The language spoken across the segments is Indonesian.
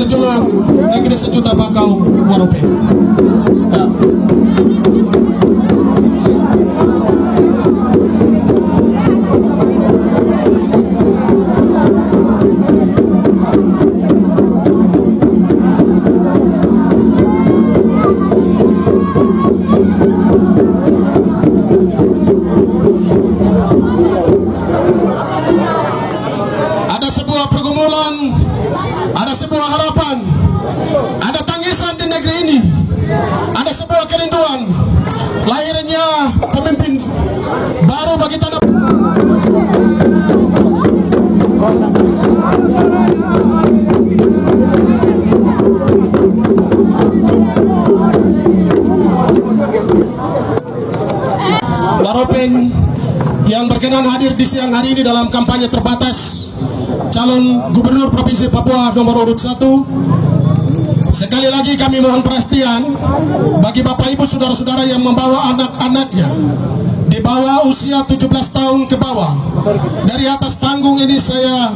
berjuang negeri sejuta bakau Waropen. Ya. Ada sebuah pergumulan, ada sebuah harapan, ada tangisan di negeri ini, ada sebuah kerinduan lahirnya pemimpin baru bagi tanah. Waropen yang berkenan hadir di siang hari ini dalam kampanye terbatas calon gubernur Provinsi Papua nomor urut 1. Sekali lagi kami mohon perhatian bagi Bapak Ibu saudara-saudara yang membawa anak-anaknya di bawah usia 17 tahun ke bawah. Dari atas panggung ini saya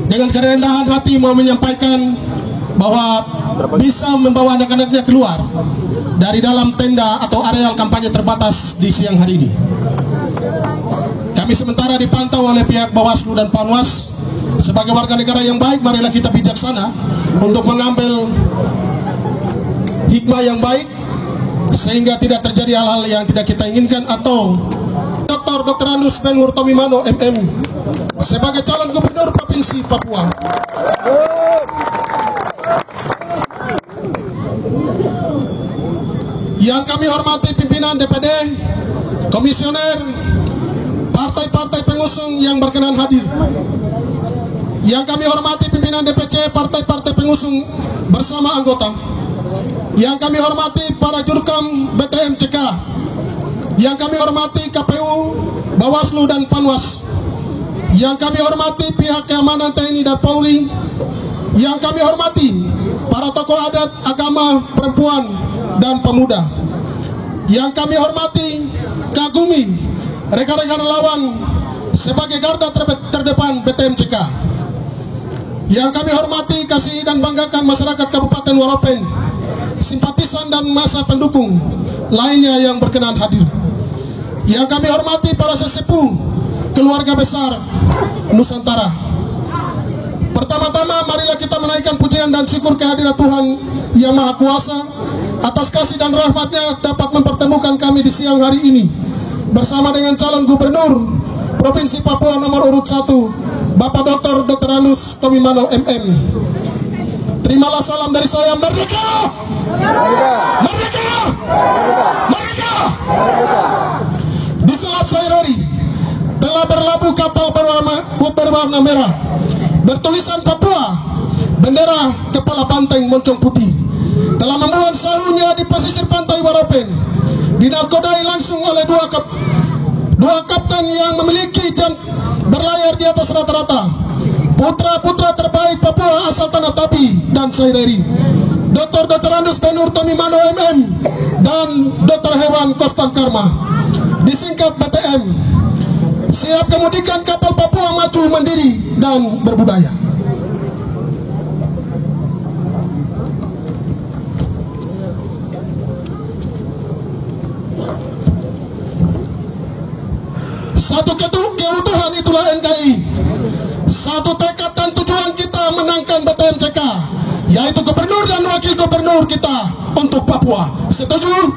dengan kerendahan hati mau menyampaikan bahwa bisa membawa anak-anaknya keluar dari dalam tenda atau areal kampanye terbatas di siang hari ini. Kami sementara dipantau oleh pihak Bawaslu dan Panwas. Sebagai warga negara yang baik, marilah kita bijaksana untuk mengambil hikmah yang baik sehingga tidak terjadi hal-hal yang tidak kita inginkan. Atau Dr. Anus Ben-Hur Tomimano MM sebagai calon gubernur Provinsi Papua. Yang kami hormati pimpinan DPD, komisioner, partai-partai pengusung yang berkenan hadir. Yang kami hormati pimpinan DPC, partai-partai pengusung bersama anggota. Yang kami hormati para jurkam BTMCK. Yang kami hormati KPU, Bawaslu dan Panwas. Yang kami hormati pihak keamanan TNI dan Polri. Yang kami hormati para tokoh adat, agama, perempuan dan pemuda. Yang kami hormati, kagumi rekan-rekan relawan sebagai garda terdepan BTMCK. Yang kami hormati, kasih dan banggakan masyarakat Kabupaten Waropen, simpatisan dan masa pendukung lainnya yang berkenan hadir. Yang kami hormati para sesepuh keluarga besar Nusantara. Pertama-tama marilah kita menaikkan pujian dan syukur kehadirat Tuhan Yang Maha Kuasa atas kasih dan rahmat-Nya dapat mempertemukan kami di siang hari ini bersama dengan calon gubernur Provinsi Papua nomor urut 1, Bapak Dr. Anus Tomimano MM. Terimalah salam dari saya. Merdeka! Merdeka! Merdeka! Di Selat Sairori telah berlabuh kapal berwarna merah bertulisan Papua, bendera kepala banteng moncong putih. Telah membuat sarunya di pesisir pantai Waropen, dinarkodai langsung oleh dua kapten yang memiliki jam berlayar di atas rata-rata, putra-putra terbaik Papua asal Tanah Tapi dan Saireri, Dr. Anus Ben-Hur Tomimano MM dan Dr. Hewan Kostan Karma, disingkat BTM, siap kemudikan kapal Papua maju mandiri dan berbudaya. Satu keutuhan itulah NKRI. Satu tekad dan tujuan kita menangkan BTMCK, yaitu gubernur dan wakil gubernur kita untuk Papua. Setuju?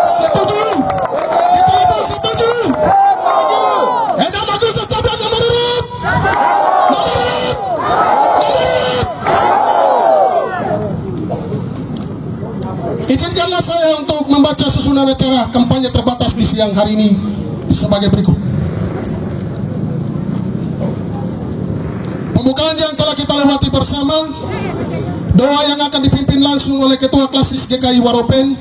Setuju? Di telepon setuju? Edam Agustus Tabrak nomor urut. Nomor urut. Nomor urut. Izinkanlah saya untuk membaca susunan acara kampanye terbatas di siang hari ini sebagai berikut. Pembukaan yang telah kita lewati bersama, doa yang akan dipimpin langsung oleh Ketua Klasis GKI Waropen.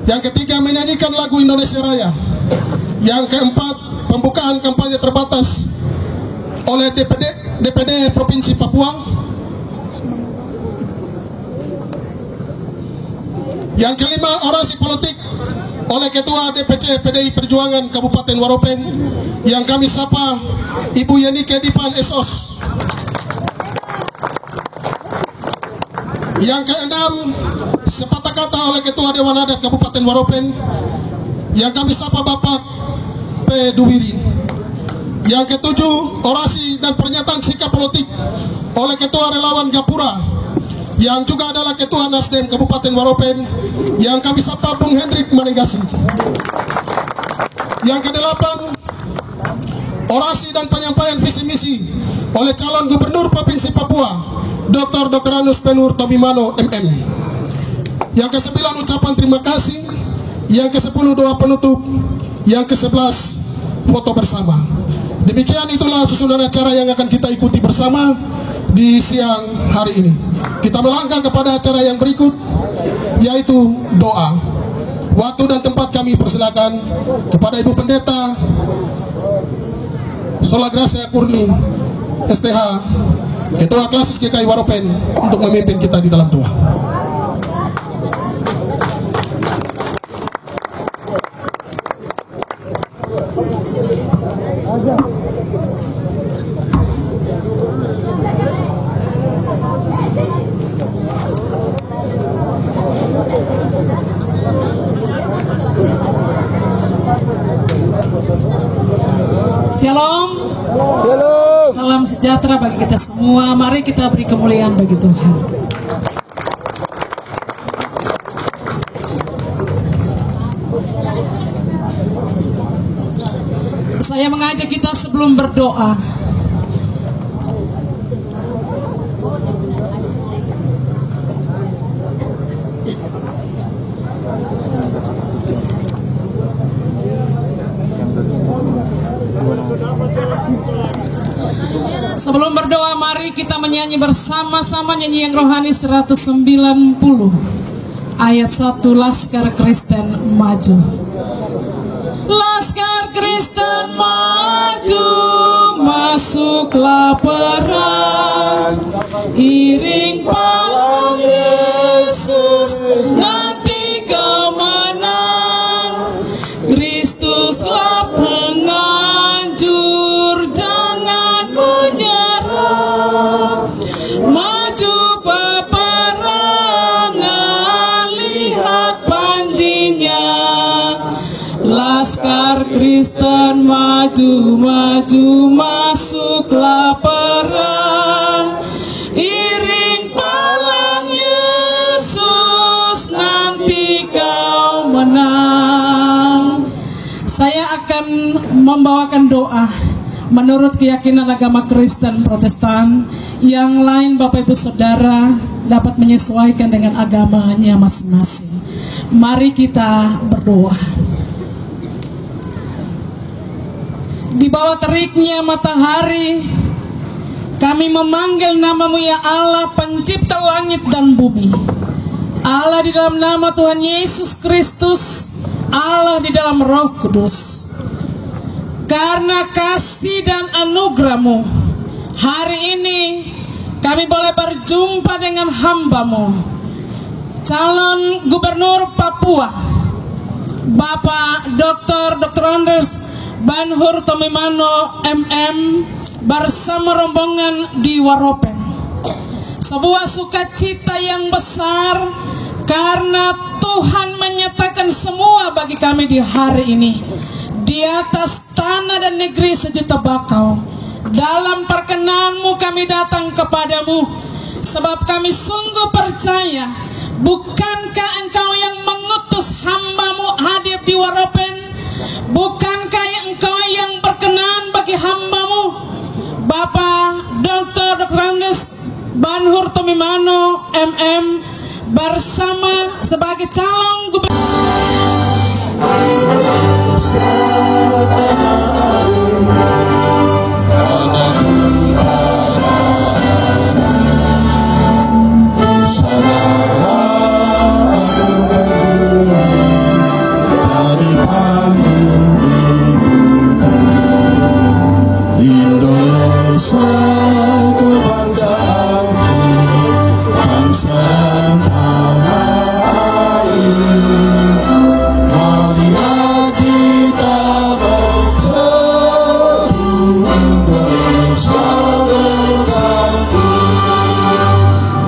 Yang ketiga, menyanyikan lagu Indonesia Raya. Yang keempat, pembukaan kampanye terbatas oleh DPD Provinsi Papua. Yang kelima, orasi politik oleh Ketua DPC PDI Perjuangan Kabupaten Waropen yang kami sapa Ibu Yenike Dipan SOS. Yang keenam, sepatah kata oleh Ketua Dewan Adat Kabupaten Waropen yang kami sapa Bapak P. Duwiri. Yang ketujuh, orasi dan pernyataan sikap politik oleh Ketua Relawan Gapura yang juga adalah Ketua Nasdem Kabupaten Waropen yang kami sapa Bung Hendrik Manenggasi. Yang kedelapan, orasi dan penyampaian visi misi oleh calon Gubernur Provinsi Papua Dr. Anus Penur Tomimano MM. Yang ke-9, ucapan terima kasih. Yang ke-10, doa penutup. Yang ke-11, foto bersama. Demikian itulah susunan acara yang akan kita ikuti bersama di siang hari ini. Kita melangkah kepada acara yang berikut, yaitu doa. Waktu dan tempat kami persilakan kepada Ibu Pendeta Sola Gracia Kurni STH, Ketua Klasis GKI Waropen, untuk memimpin kita di dalam doa. Shalom. Salam sejahtera bagi kita semua. Mari kita beri kemuliaan bagi Tuhan. Saya mengajak kita sebelum berdoa, sebelum berdoa, mari kita menyanyi bersama-sama nyanyi yang rohani 190 ayat 1, Laskar Kristen Maju. Laskar Kristen maju, masuklah perang, iring palang Yesus, nanti kau menang. Kristuslah penganjur, jangan menyerah. Maju peperangan, lihat panjinya. Laskar Kristen maju, maju, masuklah perang, iring palang Yesus, nanti kau menang. Saya akan membawakan doa menurut keyakinan agama Kristen Protestan. Yang lain Bapak Ibu Saudara dapat menyesuaikan dengan agamanya masing-masing. Mari kita berdoa. Di bawah teriknya matahari, kami memanggil nama-Mu ya Allah, pencipta langit dan bumi. Allah di dalam nama Tuhan Yesus Kristus, Allah di dalam Roh Kudus. Karena kasih dan anugerah-Mu, hari ini kami boleh berjumpa dengan hamba-Mu, calon Gubernur Papua, Bapak Dr. Anus Penur Tomimano MM, bersama rombongan di Waropen. Sebuah sukacita yang besar karena Tuhan menyatakan semua bagi kami di hari ini. Di atas tanah dan negeri sejuta bakau, dalam perkenan-Mu kami datang kepadamu, sebab kami sungguh percaya, bukankah Engkau yang mengutus hamba-Mu hadir di Waropen? Bukankah Engkau yang berkenan bagi hamba-Mu, Bapak Dr. Anus Penur Tomimano MM, bersama sebagai calon gubernur.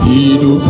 Hidup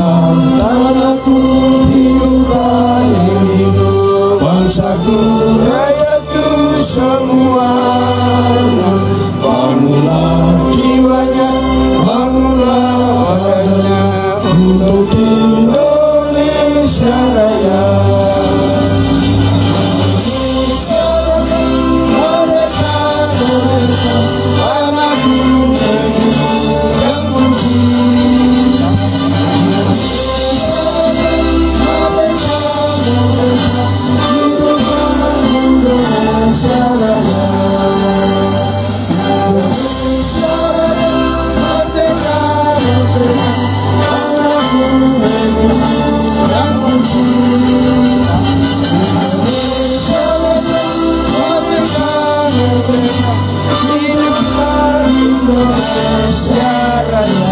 Indonesia Raya.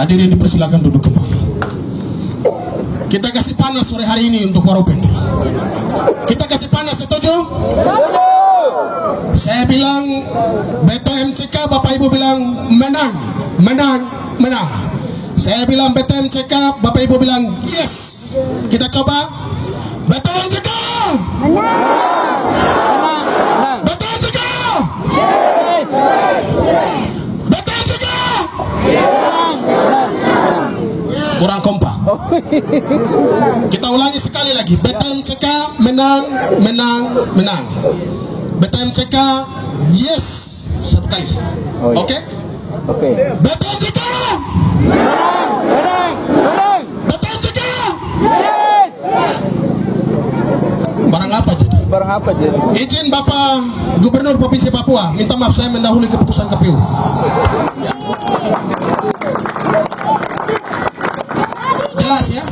Hadirin dipersilakan duduk kembali. Kita kasih panas sore hari ini untuk Waropen. Kita kasih panas, setuju? Saya bilang BTMCK, Bapak Ibu bilang menang, menang, menang. Saya bilang BTMCK, Bapak Ibu bilang yes. Kita coba. BTMCK menang. BTMCK yes. BTMCK kurang kompak. Kita ulangi sekali lagi. BTMCK menang, menang, menang. BTMCK yes. Satu kali saja. Oke? Oke. BTMCK Menang, menang, menang. BTMCK Yes. barang apa jadi? Barang apa jadi? Izin Bapak Gubernur Provinsi Papua, minta maaf saya mendahului keputusan KPU. Jelas ya?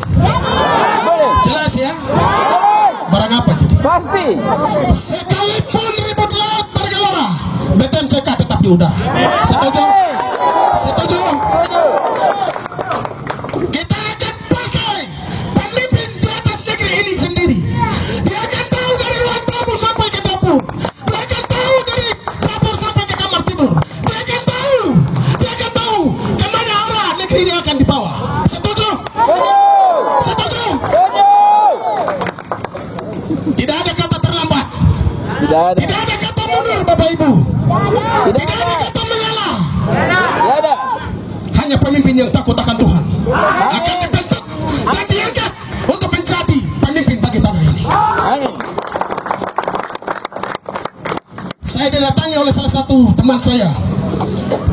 Boleh. Jelas ya? Yes. Barang apa jadi? Pasti. Sekalipun ribut laut bergelora, BTMCK tetap di udara. Setuju? Setuju? Kita akan pakai pemimpin di atas negeri ini sendiri. Dia akan tahu dari ruang tamu sampai ke dapur. Dia akan tahu dari dapur sampai ke kamar tidur. Dia akan tahu kemana arah negeri ini akan dibawa. Setuju? Setuju? Tidak ada kata terlambat. Tidak ada. Tidak ada kata mundur, Bapak Ibu. Tidak Tidak ada kata mengalah. Tidak ada. Hanya pemimpin yang takut akan Tuhan akan dibentuk dan diangkat untuk menjadi pemimpin bagi tanah ini. Amin. Saya didatangi oleh salah satu teman saya.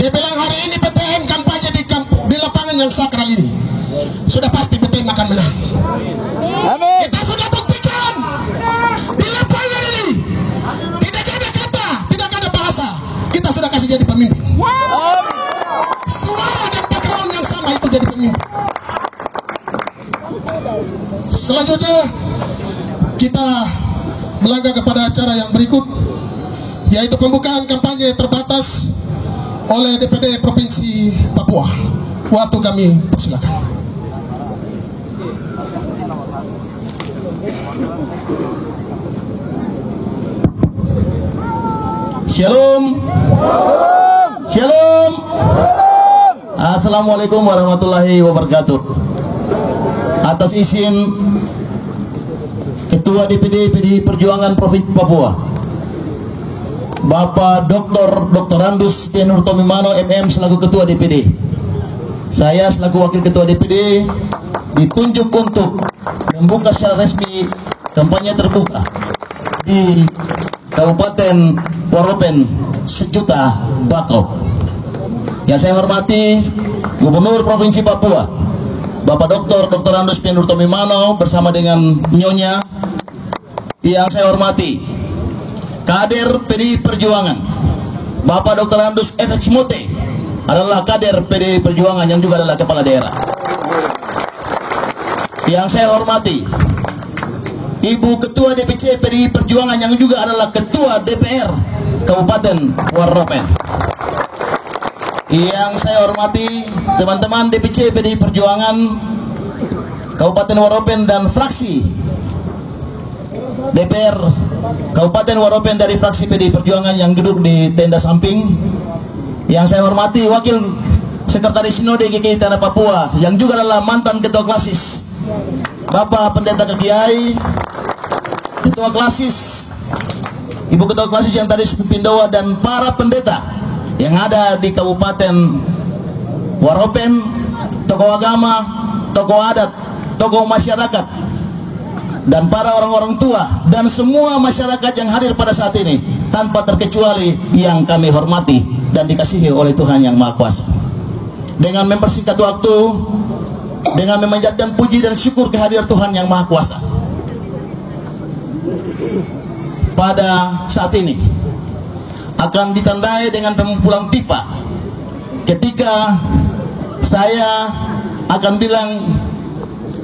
Dia bilang hari ini BTM kampanye di lapangan yang sakral ini. Sudah pasti BTM akan menang. Amin. Kita sudah buktikan di lapangan ini. Tidak ada kata, tidak ada bahasa. Kita sudah kasih jadi pemimpin. Amin. Suara dan background yang sama itu jadi pemimpin. Selanjutnya kita melangkah kepada acara yang berikut, yaitu pembukaan kampanye terbatas oleh DPD Provinsi Papua. Waktu kami persilakan. Shalom. Shalom. Assalamualaikum warahmatullahi wabarakatuh. Atas izin Ketua DPD PDI Perjuangan Provinsi Papua, Bapak Dr. Andus P. Nur Tomimano MM selaku Ketua DPD, saya selaku Wakil Ketua DPD ditunjuk untuk membuka secara resmi kampanye terbuka di Kabupaten Waropen sejuta bakau. Yang saya hormati Gubernur Provinsi Papua, Bapak Dr. Andus P. Nur Tomimano bersama dengan Nyonya. Yang saya hormati kader PDI Perjuangan, Bapak Dr. Andus F. Cimote adalah kader PDI Perjuangan yang juga adalah kepala daerah. Yang saya hormati Ibu Ketua DPC PDI Perjuangan yang juga adalah Ketua DPR Kabupaten Waropen. Yang saya hormati teman-teman DPC PDI Perjuangan Kabupaten Waropen dan fraksi DPR Kabupaten Waropen dari fraksi PDI Perjuangan yang duduk di tenda samping. Yang saya hormati Wakil Sekretaris Sinode GKI Tanah Papua yang juga adalah mantan Ketua Klasis, Bapak Pendeta Kekiai, Ketua Klasis, Ibu Ketua Klasis yang tadi Pindowa, dan para pendeta yang ada di Kabupaten Waropen, tokoh agama, tokoh adat, tokoh masyarakat, dan para orang-orang tua dan semua masyarakat yang hadir pada saat ini tanpa terkecuali yang kami hormati dan dikasihi oleh Tuhan Yang Maha Kuasa. Dengan mempersingkat waktu, dengan memanjatkan puji dan syukur kehadiran Tuhan Yang Maha Kuasa, pada saat ini akan ditandai dengan pempulang tifa ketika saya akan bilang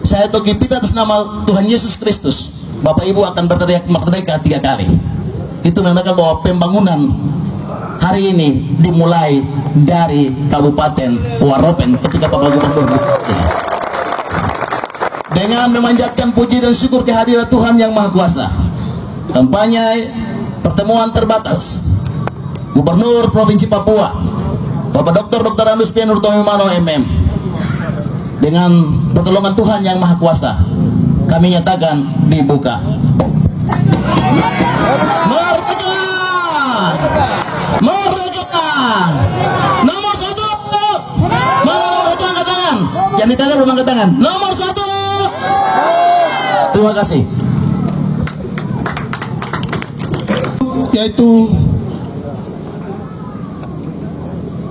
saya Togi Pita atas nama Tuhan Yesus Kristus. Bapak Ibu akan berteriak merdeka 3 kali. Itu menandakan bahwa pembangunan hari ini dimulai dari Kabupaten Waropen ketika Bapak Gubernur dengan memanjatkan puji dan syukur kehadirat Tuhan Yang Maha Kuasa. Kampanye pertemuan terbatas Gubernur Provinsi Papua Bapak Dr. Andus P. Nurtomimano MM, dengan pertolongan Tuhan Yang Maha Kuasa kami nyatakan dibuka. Merdeka! Merdeka! Nomor 1. Mana nomor 1? Angkat tangan. Yang ditanya belum angkat tangan. Nomor 1. Terima kasih. Yaitu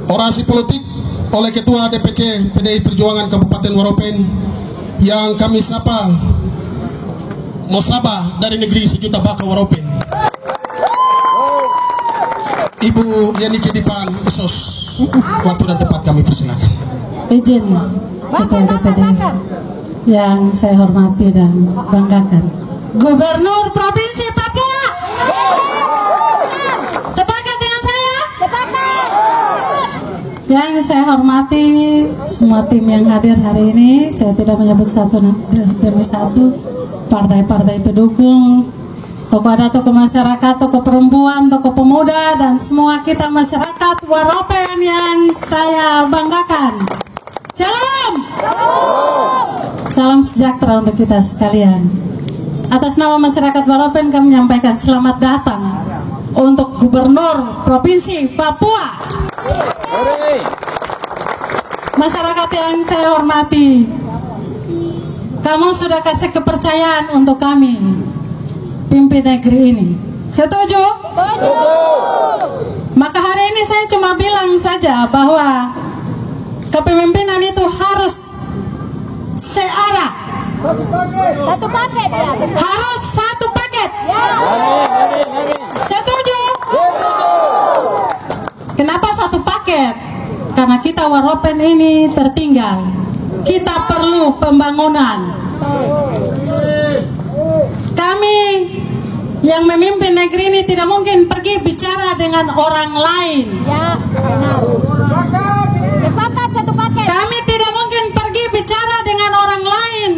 orasi politik oleh Ketua DPC PDI Perjuangan Kabupaten Waropen yang kami sapa Mosaba dari negeri sejuta baka Waropen, Ibu Yani Kedipan Esos. Waktu dan tempat kami persilakan. Izin Ketua DPD yang saya hormati dan banggakan, Gubernur Provinsi Papua. Sepakat dengan saya? Yang saya hormati semua tim yang hadir hari ini, saya tidak menyebut satu demi satu, partai-partai pendukung, tokoh adat, tokoh masyarakat, tokoh perempuan, tokoh pemuda, dan semua kita masyarakat Waropen yang saya banggakan. Salam! Salam sejahtera untuk kita sekalian. Atas nama masyarakat Waropen kami menyampaikan selamat datang untuk Gubernur Provinsi Papua. Masyarakat yang saya hormati, kamu sudah kasih kepercayaan untuk kami pimpin negeri ini. Setuju? Maka hari ini saya cuma bilang saja bahwa kepemimpinan itu harus searah, Satu paket ya. harus satu paket. Setuju? Kenapa satu paket? Karena kita Waropen ini tertinggal. Kita perlu pembangunan. Kami yang memimpin negeri ini tidak mungkin pergi bicara dengan orang lain. Ya, benar. Sepakat satu paket. Kami tidak mungkin pergi bicara dengan orang lain.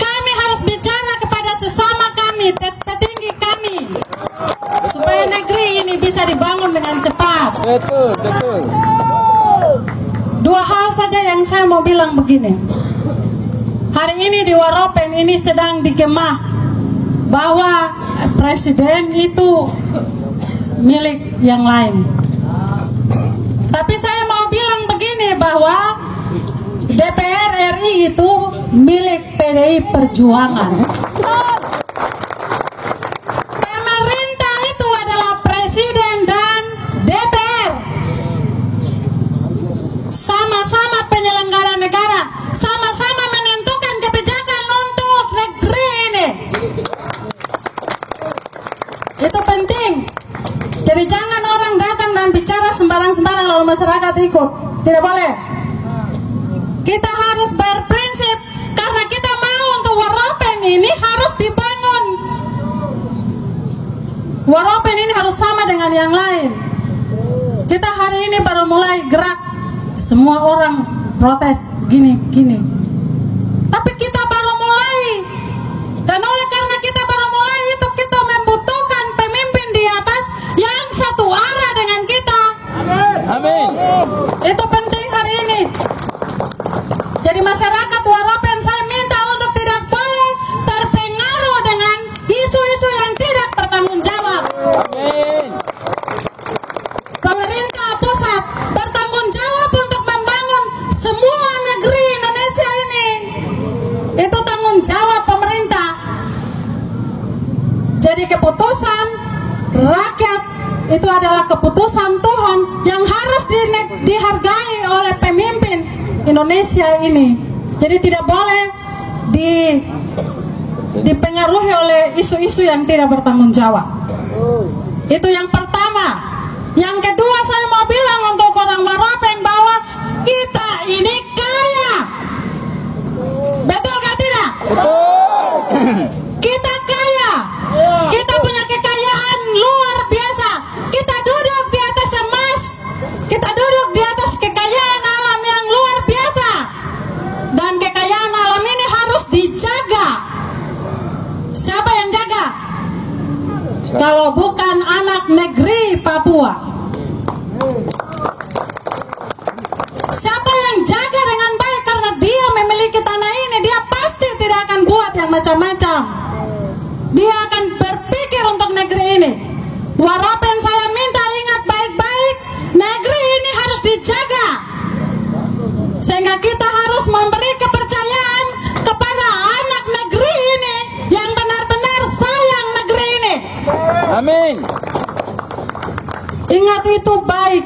Kami harus bicara kepada sesama kami, petinggi kami, supaya negeri ini bisa dibangun dengan cepat. Betul, betul. Dua hal saja yang saya mau bilang begini. Hari ini di Waropen ini sedang dikemah bahwa presiden itu milik yang lain. Tapi saya mau bilang begini, bahwa DPR RI itu milik PDI Perjuangan. Pemerintah itu adalah presiden dan DPR. Sama-sama penyelenggara negara, sama-sama menentukan kebijakan untuk negeri ini. Itu penting. Jadi jangan orang datang dan bicara sembarang-sembarang lalu masyarakat ikut. Tidak boleh. Kita harus berprinsip, karena kita mau untuk Waropen ini harus dibangun. Waropen ini harus sama dengan yang lain. Kita hari ini baru mulai gerak. Semua orang protes gini-gini. Tapi kita baru mulai. Dan oleh karena kita baru mulai itu, kita membutuhkan pemimpin di atas yang satu arah dengan kita. Amin. Itu penting hari ini. Jadi masyarakat Waropen, saya minta untuk tidak boleh terpengaruh dengan isu-isu yang tidak bertanggung jawab. Amin. Pemerintah pusat bertanggung jawab untuk membangun semua negeri Indonesia ini. Itu tanggung jawab pemerintah. Jadi keputusan rakyat itu adalah keputusan Tuhan yang harus dihargai oleh pemimpin Indonesia ini. Jadi tidak boleh dipengaruhi oleh isu-isu yang tidak bertanggung jawab. Itu yang pertama. Yang kedua, saya mau bilang untuk orang Waropen bahwa kita ini kaya. Betul gak tidak? Kita kaya. Kita punya kekayaan luar biasa. Kita duduk di atas emas macam-macam. Dia akan berpikir untuk negeri ini. Warapen saya minta ingat baik-baik, negeri ini harus dijaga. Sehingga kita harus memberi kepercayaan kepada anak negeri ini yang benar-benar sayang negeri ini. Amin. Ingat itu baik.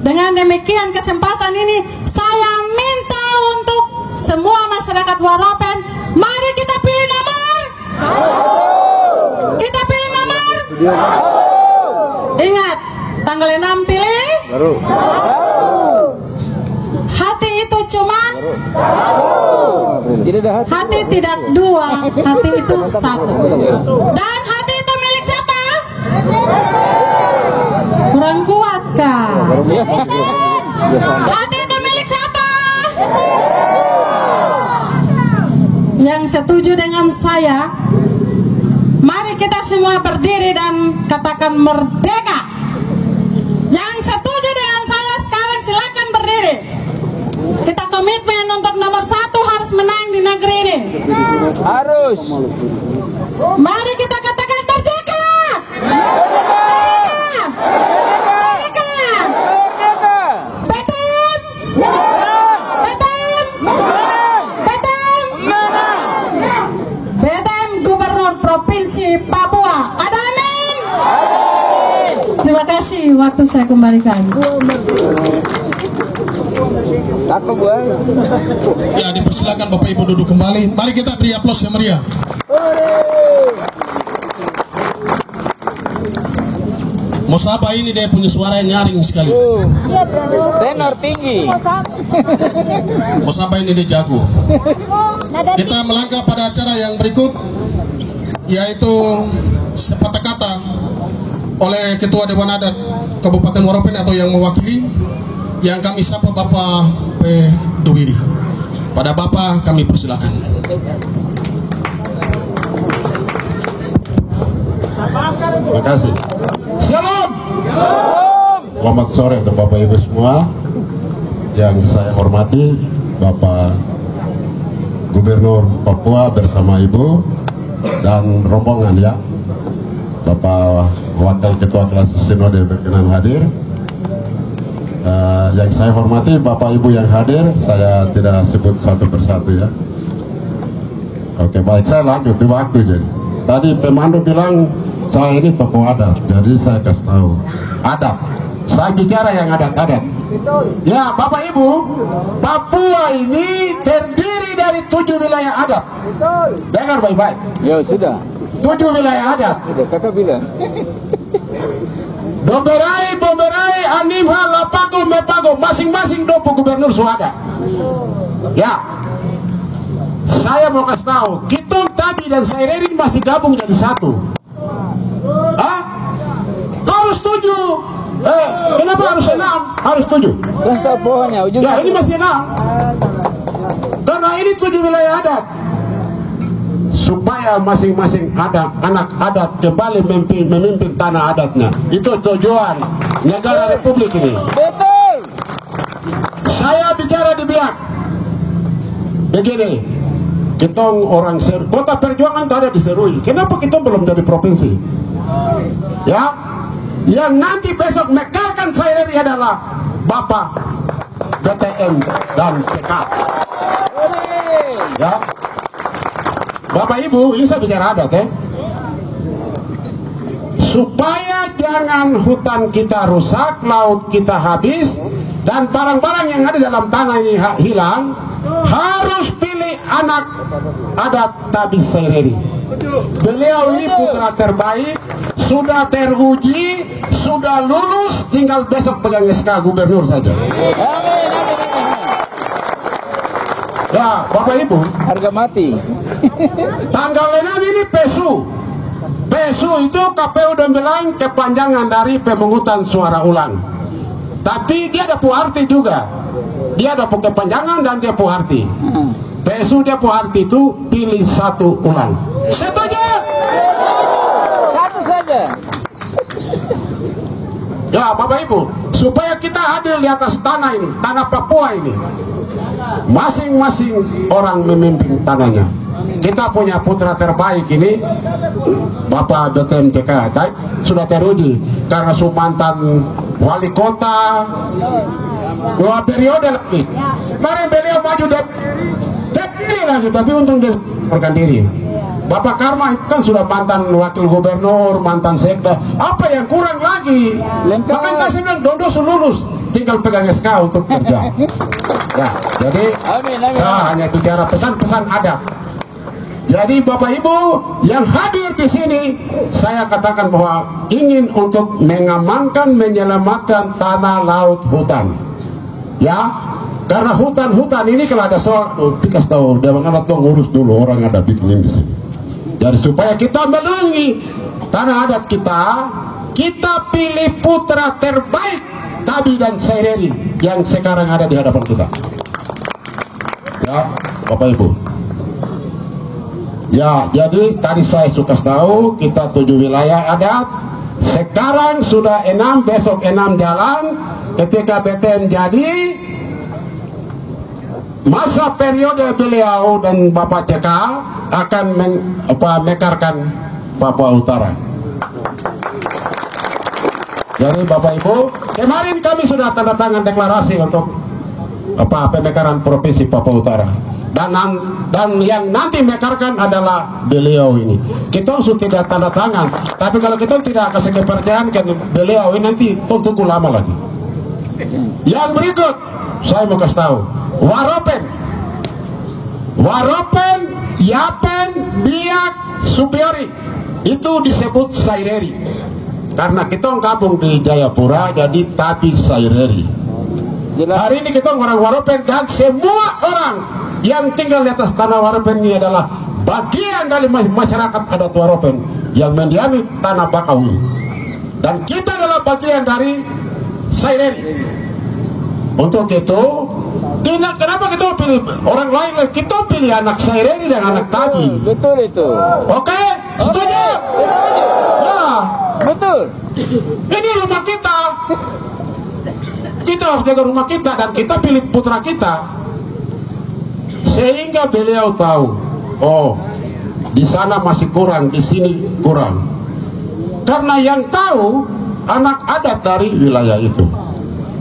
Dengan demikian kesempatan ini saya minta untuk semua masyarakat Waropen, mari kita pilih nomor. Kita pilih nomor. Ingat, tanggal 6 pilih. Hati itu cuma Tidak ada hati. hati, tidak dua, hati itu satu. Dan hati itu milik siapa? Kurang kuat kah? Hati itu milik siapa? Yang setuju dengan saya, mari kita semua berdiri dan katakan merdeka. Yang setuju dengan saya sekarang silakan berdiri. Kita komitmen untuk nomor 1 harus menang di negeri ini. Harus. Mari kita katakan merdeka. Merdeka. Merdeka. Betul. Betul. Betul. Betul. Gubernur Provinsi Papua. Ada amin. Terima kasih, waktu saya kembalikan. Takut buat. Ya, dipersilakan Bapak Ibu duduk kembali. Mari kita beri aplaus yang meriah. Musabah ini dia punya suara yang nyaring sekali. Tenor tinggi. Musabah ini dia jago. Kita melangkah pada acara yang berikut, yaitu sepatah kata oleh Ketua Dewan Adat Kabupaten Waropen atau yang mewakili, yang kami sapa Bapak P. Duwiri. Pada Bapak kami persilakan. Terima kasih. Shalom. Selamat sore untuk Bapak Ibu semua. Yang saya hormati Bapak Gubernur Papua bersama Ibu dan rombongan ya. Bapak Wakil Ketua Kelas Sinode berkenan hadir. Yang saya hormati Bapak Ibu yang hadir, saya tidak sebut satu persatu ya. Oke, baik, saya lanjut di waktu jadi. Tadi pemandu bilang saya ini tokoh adat, jadi saya kasih tahu adat. Saya bicara yang adat-adat. Ya, Bapak Ibu, Papua ini terdiri dari 7 wilayah adat. Dengar baik-baik. Ya sudah. 7 wilayah adat. Sudah kakak bilang. Bomberai, Animha, Lapago, Mepago, masing-masing 20 gubernur suada. Ya, saya mau kasih tahu, Kitong Tabi dan Sairerin masih gabung jadi satu. Hah? Harus 7. Kenapa harus 6? Harus 7. Kan tahu pohonnya ujung. Ya, ini masih 6. Karena ini 7 wilayah adat. Supaya masing-masing anak adat kembali memimpin tanah adatnya. Itu tujuan negara republik ini. Betul. Saya bicara di Biak. Begini, kita orang Kota Perjuangan itu ada di Serui. Kenapa kita belum jadi provinsi? Ya, yang nanti besok mekarkan saya ini adalah Bapak BTN dan PK. Ya, Bapak Ibu, ini saya bicara adat ya. Supaya jangan hutan kita rusak, laut kita habis, dan barang-barang yang ada dalam tanah ini hilang, harus pilih anak adat Tabi Saireri. Beliau ini putra terbaik, sudah teruji, sudah lulus, tinggal besok pegang SK gubernur saja. Ya, Bapak Ibu, Harga mati. tanggal 6 ini PSU. PSU itu KPU udah bilang kepanjangan dari pemungutan suara ulang. Tapi dia ada arti juga. Dia ada kepanjangan dan dia arti. PSU dia arti itu pilih 1 ulang. Setuju? Satu saja. Ya, Bapak Ibu, supaya kita adil di atas tanah ini, tanah Papua ini. Masing-masing orang memimpin tanahnya. kita punya putra terbaik ini Bapak BTMCK sudah teruji karena mantan wali kota 2 periode lagi. Kemarin beliau maju lagi, tapi untung dia mengundurkan diri. Bapak Karma itu kan sudah mantan wakil gubernur, mantan sekda. Apa yang kurang lagi? Makanya saya bilang Dondo lulus, tinggal pegang SK untuk kerja. Ya, jadi saya hanya bicara pesan-pesan adat. Jadi Bapak Ibu yang hadir di sini, saya katakan bahwa ingin untuk mengamankan, menyelamatkan tanah, laut, hutan. Ya, karena hutan-hutan ini kalau ada soal, pikas tahu, dia mana tuh ngurus dulu orang ada bikin di sini. Jadi supaya kita melindungi tanah adat kita pilih putra terbaik Tabi dan Saireri yang sekarang ada di hadapan kita. Ya, Bapak Ibu. Ya, jadi tadi saya suka tahu kita 7 wilayah adat. Sekarang sudah 6, besok 6 jalan. Ketika BTN jadi, masa periode beliau dan Bapak CK akan mekarkan Papua Utara. Jadi Bapak Ibu, kemarin kami sudah tanda tangan deklarasi untuk pemekaran Provinsi Papua Utara. Dan yang nanti mekarkan adalah beliau ini. Kita sudah tidak tanda tangan, tapi kalau kita tidak kasih kepercayaan ke beliau ini nanti tunggu lama lagi. Yang berikut saya mau kasih tahu, Waropen, Yapen, Biak, Supiori itu disebut Saireri karena kita gabung di Jayapura jadi Tabi Saireri. Hari ini kita orang Waropen dan semua orang yang tinggal di atas tanah Waropen ini adalah bagian dari masyarakat adat Waropen yang mendiami tanah Bakau ini. Dan kita adalah bagian dari Saireri. Untuk itu, kenapa kita pilih orang lain? Kita pilih anak Saireri dan anak Tabi. Betul itu. Oke, setuju? Ya. Betul. Ini rumah kita. Kita harus jaga rumah kita dan kita pilih putra kita. Sehingga beliau tahu, oh, di sana masih kurang, di sini kurang. Karena yang tahu anak adat dari wilayah itu.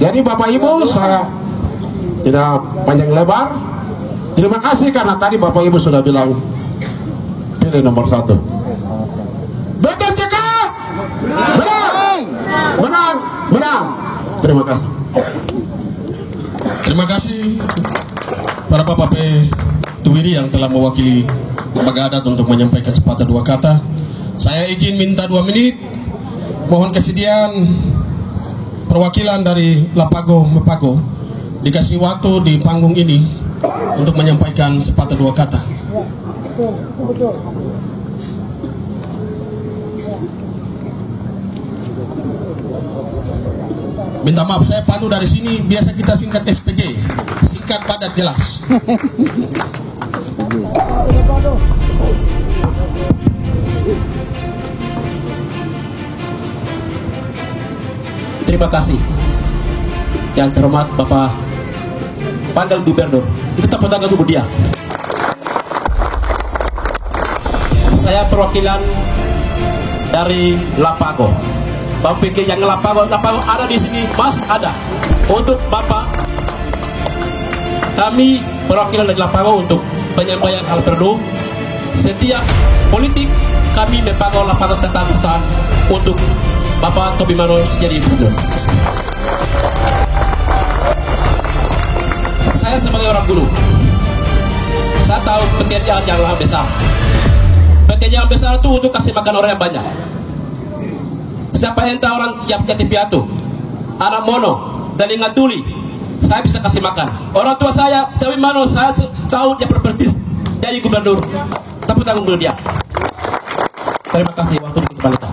Jadi Bapak Ibu, saya tidak panjang lebar. Terima kasih karena tadi Bapak Ibu sudah bilang pilih nomor 1. BTMCK menang. Terima kasih. Terima kasih para Bapak P. Tuwiri yang telah mewakili lembaga adat untuk menyampaikan sepatah 2 kata. Saya izin minta 2 menit. Mohon kesediaan perwakilan dari Lapago Mepago dikasih waktu di panggung ini untuk menyampaikan sepatah 2 kata. Minta maaf, saya Panu dari sini, biasa kita singkat SPJ, singkat padat jelas. Terima kasih yang terhormat Bapak Panggil Gubernur. Itu tepuk tangan dulu dia. Saya perwakilan dari Lapago. Bapak pikir yang Lapago ada di sini, Mas ada. Untuk Bapak, kami perwakilan dari Lapago untuk penyampaian hal perlu. Setiap politik kami Mepago Lapago tetap bertahan untuk Bapak Tobi Mano jadi gubernur. Saya sebagai orang Gulu, saya tahu pekerjaan yang besar. Pekerjaan besar itu untuk kasih makan orang yang banyak. Siapa yang tahu orang Jati Piatu, anak Mono, dan ingat Tuli, saya bisa kasih makan. Orang tua saya, Tobi Mano, saya tahu dia berpertis jadi gubernur. Tapi tanggung dulu dia. Terima kasih waktu dikembalikan.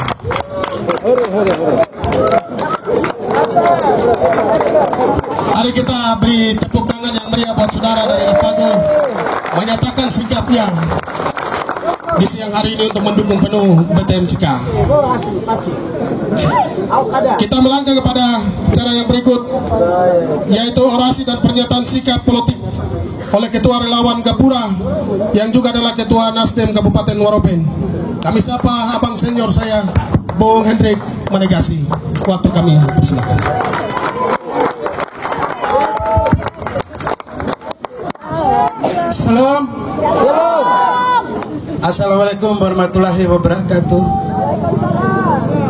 Mari kita beri tepuk tangan yang meriah buat saudara dari Lapago menyatakan sikapnya di siang hari ini untuk mendukung penuh BTMCK. Kita melangkah kepada cara yang berikut. yaitu orasi dan pernyataan sikap politik oleh Ketua Relawan Gapura yang juga adalah Ketua Nasdem Kabupaten Waropen. Kami sapa abang senior saya, Bung Hendrik Manegasi. Waktu kami persilakan. Salam. Assalamualaikum warahmatullahi wabarakatuh.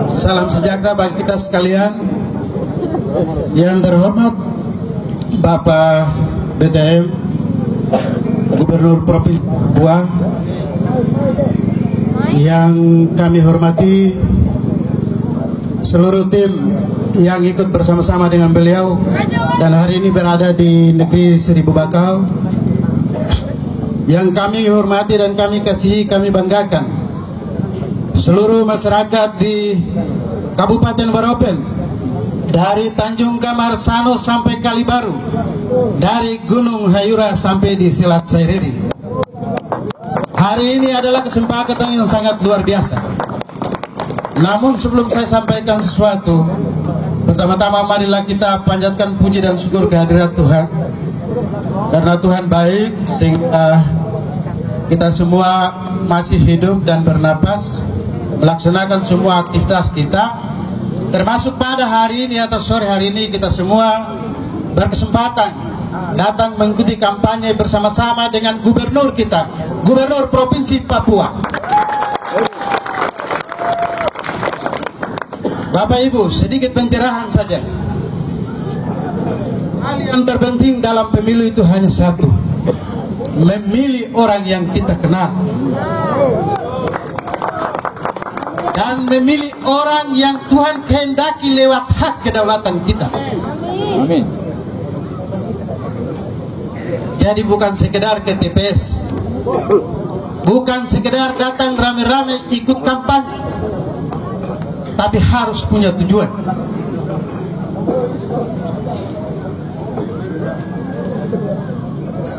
Salam sejahtera bagi kita sekalian. Yang terhormat Bapak BTM Gubernur Provinsi Papua, yang kami hormati seluruh tim yang ikut bersama-sama dengan beliau dan hari ini berada di negeri Seribu Bakau, yang kami hormati dan kami kasihi, kami banggakan seluruh masyarakat di Kabupaten Waropen, dari Tanjung Kamarsano sampai Kalibaru, dari Gunung Hayura sampai di Selat Saireri. Hari ini adalah kesempatan yang sangat luar biasa. Namun sebelum saya sampaikan sesuatu, pertama-tama marilah kita panjatkan puji dan syukur kehadirat Tuhan, karena Tuhan baik sehingga kita semua masih hidup dan bernapas, melaksanakan semua aktivitas kita, termasuk pada hari ini atau sore hari ini kita semua berkesempatan datang mengikuti kampanye bersama-sama dengan gubernur kita, Gubernur Provinsi Papua. Bapak Ibu, sedikit pencerahan saja. Hal yang terpenting dalam pemilu itu hanya satu: memilih orang yang kita kenal dan memilih orang yang Tuhan kehendaki lewat hak kedaulatan kita. Amin. Jadi bukan sekedar ke TPS, bukan sekedar datang rame-rame ikut kampanye, tapi harus punya tujuan.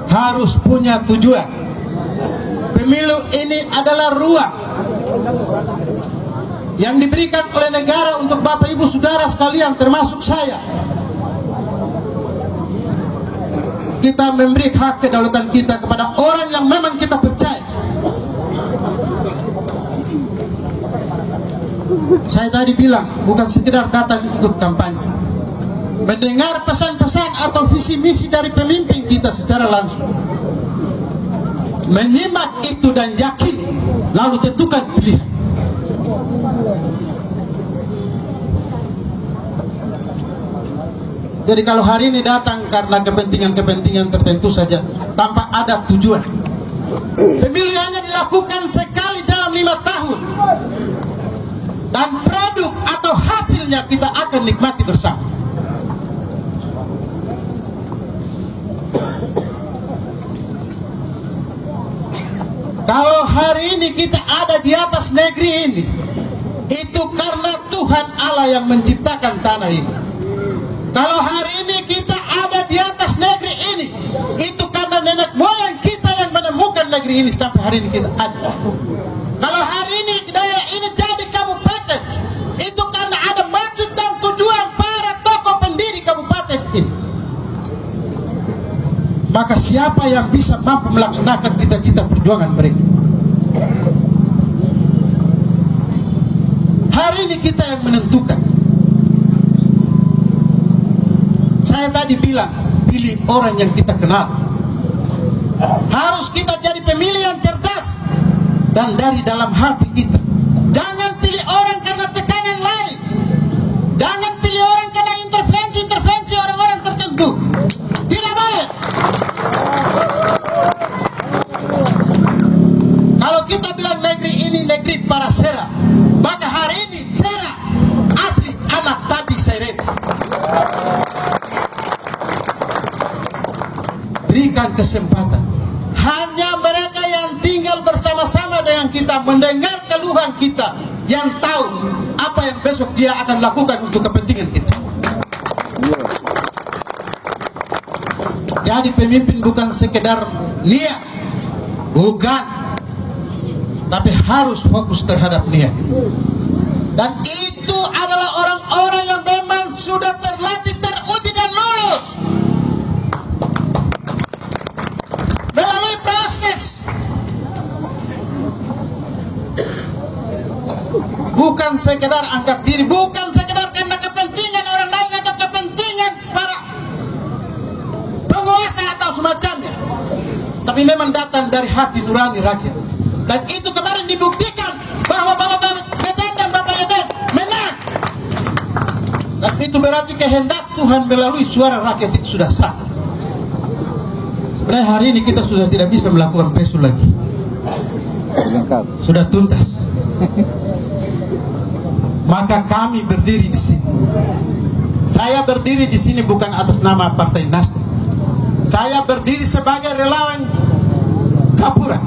Harus punya tujuan. Pemilu ini adalah ruang yang diberikan oleh negara untuk Bapak Ibu Saudara sekalian, termasuk saya. Kita memberi hak kedaulatan kita kepada orang yang memang kita percaya. Saya tadi bilang bukan sekedar datang ikut kampanye, mendengar pesan-pesan atau visi misi dari pemimpin kita secara langsung, menyimak itu dan yakin, lalu tentukan pilihan. Jadi kalau hari ini datang karena kepentingan-kepentingan tertentu saja, tanpa ada tujuan, pemilu hanya dilakukan sekali dalam 5 tahun, dan produk atau hasilnya kita akan nikmati bersama. Kalau hari ini kita ada di atas negeri ini, itu karena Tuhan Allah yang menciptakan tanah ini. Kalau hari ini kita ada di atas negeri ini, itu karena nenek moyang kita yang menemukan negeri ini sampai hari ini kita ada. Kalau hari ini daerah ini jadi kabupaten, itu karena ada maksud dan tujuan para tokoh pendiri kabupaten ini. Maka siapa yang bisa mampu melaksanakan cita-cita perjuangan mereka? Hari ini kita yang menentukan. Saya tadi bilang, pilih orang yang kita kenal. Harus kita jadi pemilih yang cerdas dan dari dalam hati kita. Jangan pilih orang karena tekanan lain. Jangan pilih orang karena intervensi orang-orang tertentu. Tidak boleh. Kalau kita bilang negeri ini negeri para sera, maka hari ini sera asli anak Tabi Saireri. Berikan kesempatan. Hanya mereka yang tinggal bersama-sama dengan kita, mendengar keluhan kita, yang tahu apa yang besok dia akan lakukan untuk kepentingan kita. Jadi pemimpin bukan sekedar niat, bukan, tapi harus fokus terhadap niat. Dan itu adalah orang-orang yang memang sudah terlatih, teruji dan bukan sekedar angkat diri, bukan sekedar karena kepentingan orang lain atau kepentingan para penguasa atau semacamnya, tapi memang datang dari hati nurani rakyat. Dan itu kemarin dibuktikan bahwa Bapak Beten dan Bapak Yeden menang. Dan itu berarti kehendak Tuhan melalui suara rakyat itu sudah sah. Sebenarnya hari ini kita sudah tidak bisa melakukan pesul lagi, sudah tuntas. Maka kami berdiri di sini. Saya berdiri di sini bukan atas nama Partai Nasdem. Saya berdiri sebagai relawan Gapura.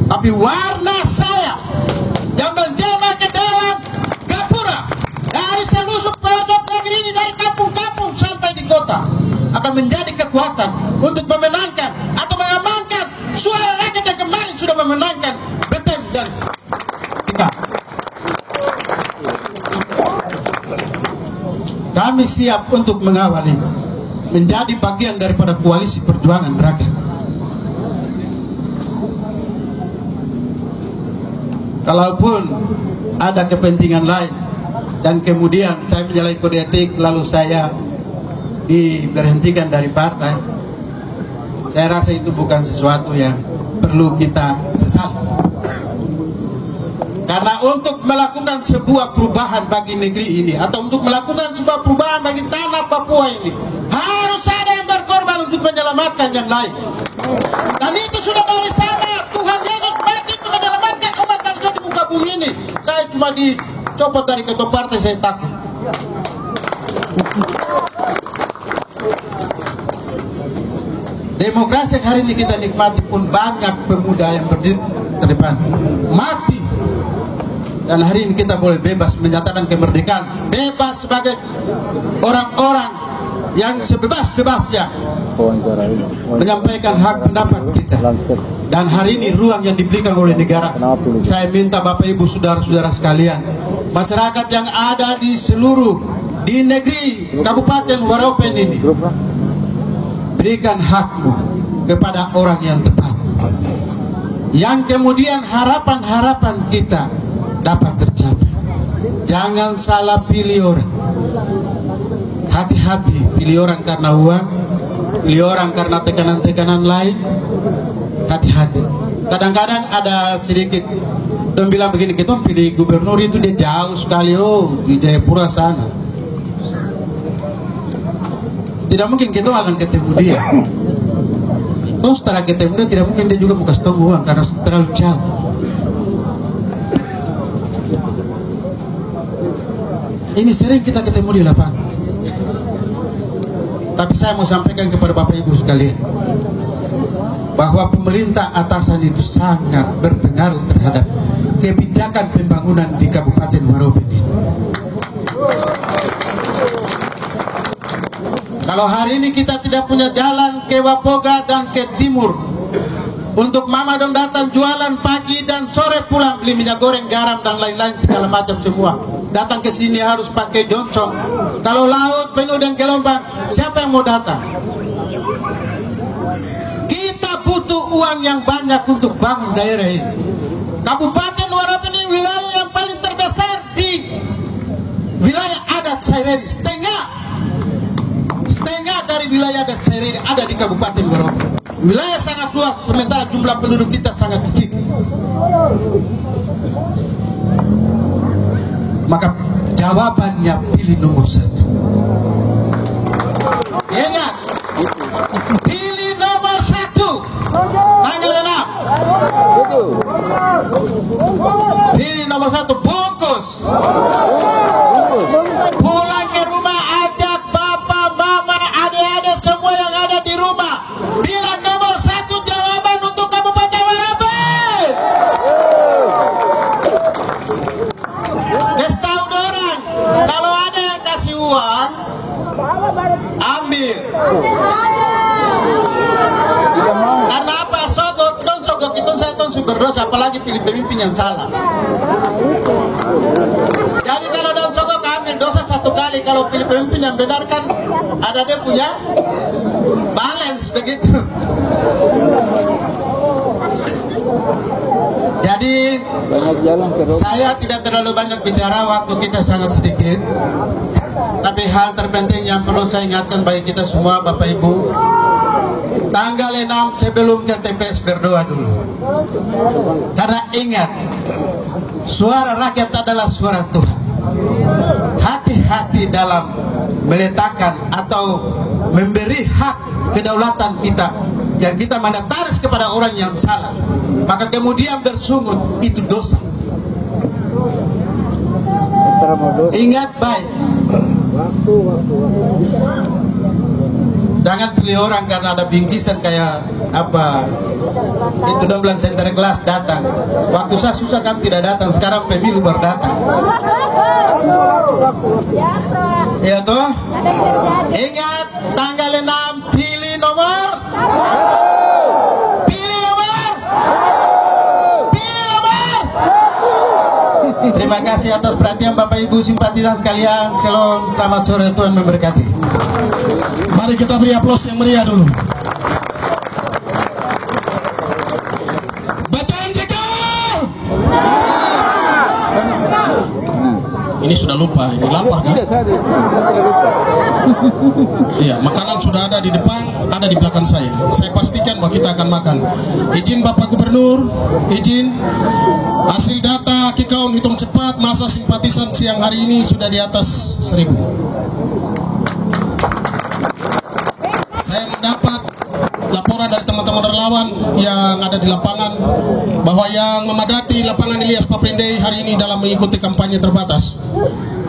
Tapi warna saya yang menjelma ke dalam Gapura, dari seluruh pelosok negeri ini, dari kampung-kampung sampai di kota, akan menjadi kekuatan untuk memenangkan atau mengamankan suara rakyat yang kemarin sudah memenangkan Beten dan Ika. Kami siap untuk mengawal ini, menjadi bagian daripada koalisi perjuangan rakyat. Kalaupun ada kepentingan lain dan kemudian saya menyalahi kode etik lalu saya diberhentikan dari partai, saya rasa itu bukan sesuatu yang perlu kita sesali. Karena untuk melakukan sebuah perubahan bagi negeri ini atau untuk melakukan sebuah perubahan bagi tanah Papua ini, harus ada yang berkorban untuk menyelamatkan yang lain. Dan itu sudah dari sana Tuhan Yesus mati untuk menyelamatkan umat manusia di muka bumi ini. Saya cuma dicopot dari ketua partai, saya takut. Demokrasi yang hari ini kita nikmati pun banyak pemuda yang berdiri terdepan mati. Dan hari ini kita boleh bebas menyatakan kemerdekaan, bebas sebagai orang-orang yang sebebas-bebasnya menyampaikan hak pendapat kita. Dan hari ini ruang yang diberikan oleh negara, saya minta Bapak Ibu saudara-saudara sekalian, masyarakat yang ada di seluruh di negeri Kabupaten Waropen ini, berikan hakmu kepada orang yang tepat, yang kemudian harapan-harapan kita dapat tercapai. Jangan salah pilih orang. Hati-hati pilih orang karena uang, pilih orang karena tekanan-tekanan lain. Hati-hati. Kadang-kadang ada sedikit dong bilang begini, kita pilih gubernur itu dia jauh sekali, oh di Jayapura sana. Tidak mungkin kita akan ketemu dia. Terus setelah ketemu dia tidak mungkin dia juga mau kasih tahu uang karena terlalu jauh. Ini sering kita ketemu di lapangan. Tapi saya mau sampaikan kepada Bapak Ibu sekalian bahwa pemerintah atasan itu sangat berpengaruh terhadap kebijakan pembangunan di Kabupaten Waropen ini. Kalau hari ini kita tidak punya jalan ke Wapoga dan ke timur, untuk mama dong datang jualan pagi dan sore pulang beli minyak goreng, garam dan lain-lain segala macam semua. Datang ke sini harus pakai joncong. Kalau laut penuh dengan gelombang, siapa yang mau datang? Kita butuh uang yang banyak untuk bangun daerah ini. Kabupaten Waropen ini wilayah yang paling terbesar di wilayah adat Saireri. Setengah dari wilayah adat Saireri ada di Kabupaten Waropen. Wilayah sangat luas, sementara jumlah penduduk kita sangat kecil. Maka jawabannya pilih nomor 1. Ingat, pilih nomor 1. Tanggal 6. Pilih nomor 1, bungkus. Pulang ke rumah, ajak bapak, mama, adik-adik semua yang ada di rumah. Bilang nomor 1 jawaban untuk Kabupaten Waropen. Kasih tahu orang, kalau ada yang kasih uang, ambil. Karena apa? Sogok itu saya berdosa, apalagi pilih pemimpin yang salah. Jadi kalau daun sogok ambil dosa 1 kali, kalau pilih pemimpin yang benar kan ada dia punya balance begitu. Jadi Banyak jalan ke rumah. Saya tidak terlalu banyak bicara, waktu kita sangat sedikit. Tapi hal terpenting yang perlu saya ingatkan bagi kita semua, Bapak Ibu, tanggal 6 sebelum ke TPS berdoa dulu. Karena ingat, suara rakyat adalah suara Tuhan. Hati-hati dalam meletakkan atau memberi hak kedaulatan kita yang kita mandataris kepada orang yang salah, maka kemudian bersungut, itu dosa. Ingat baik, jangan pilih orang karena ada bingkisan kayak apa itu, dong bilang center kelas datang. Waktu saya susah kan tidak datang, sekarang pemilu baru datang. Ya toh? Ingat, tanggal 6 pilih nomor. Pilih nomor. Pilih nomor. Terima kasih atas perhatian Bapak Ibu simpatisan sekalian. Shalom, selamat sore, Tuhan memberkati. Mari kita beri aplaus yang meriah dulu. Ini sudah lupa, ini lapar kan? Iya, makanan sudah ada di depan, ada di belakang saya. Saya pastikan bahwa kita akan makan. Izin Bapak Gubernur, izin hasil data Kikaun hitung cepat, masa simpatisan siang hari ini sudah di atas 1000. Saya mendapat laporan dari teman-teman relawan yang ada di lapangan bahwa yang memadati lapangan Ilyas Paprindei hari ini dalam mengikuti kampanye terbatas,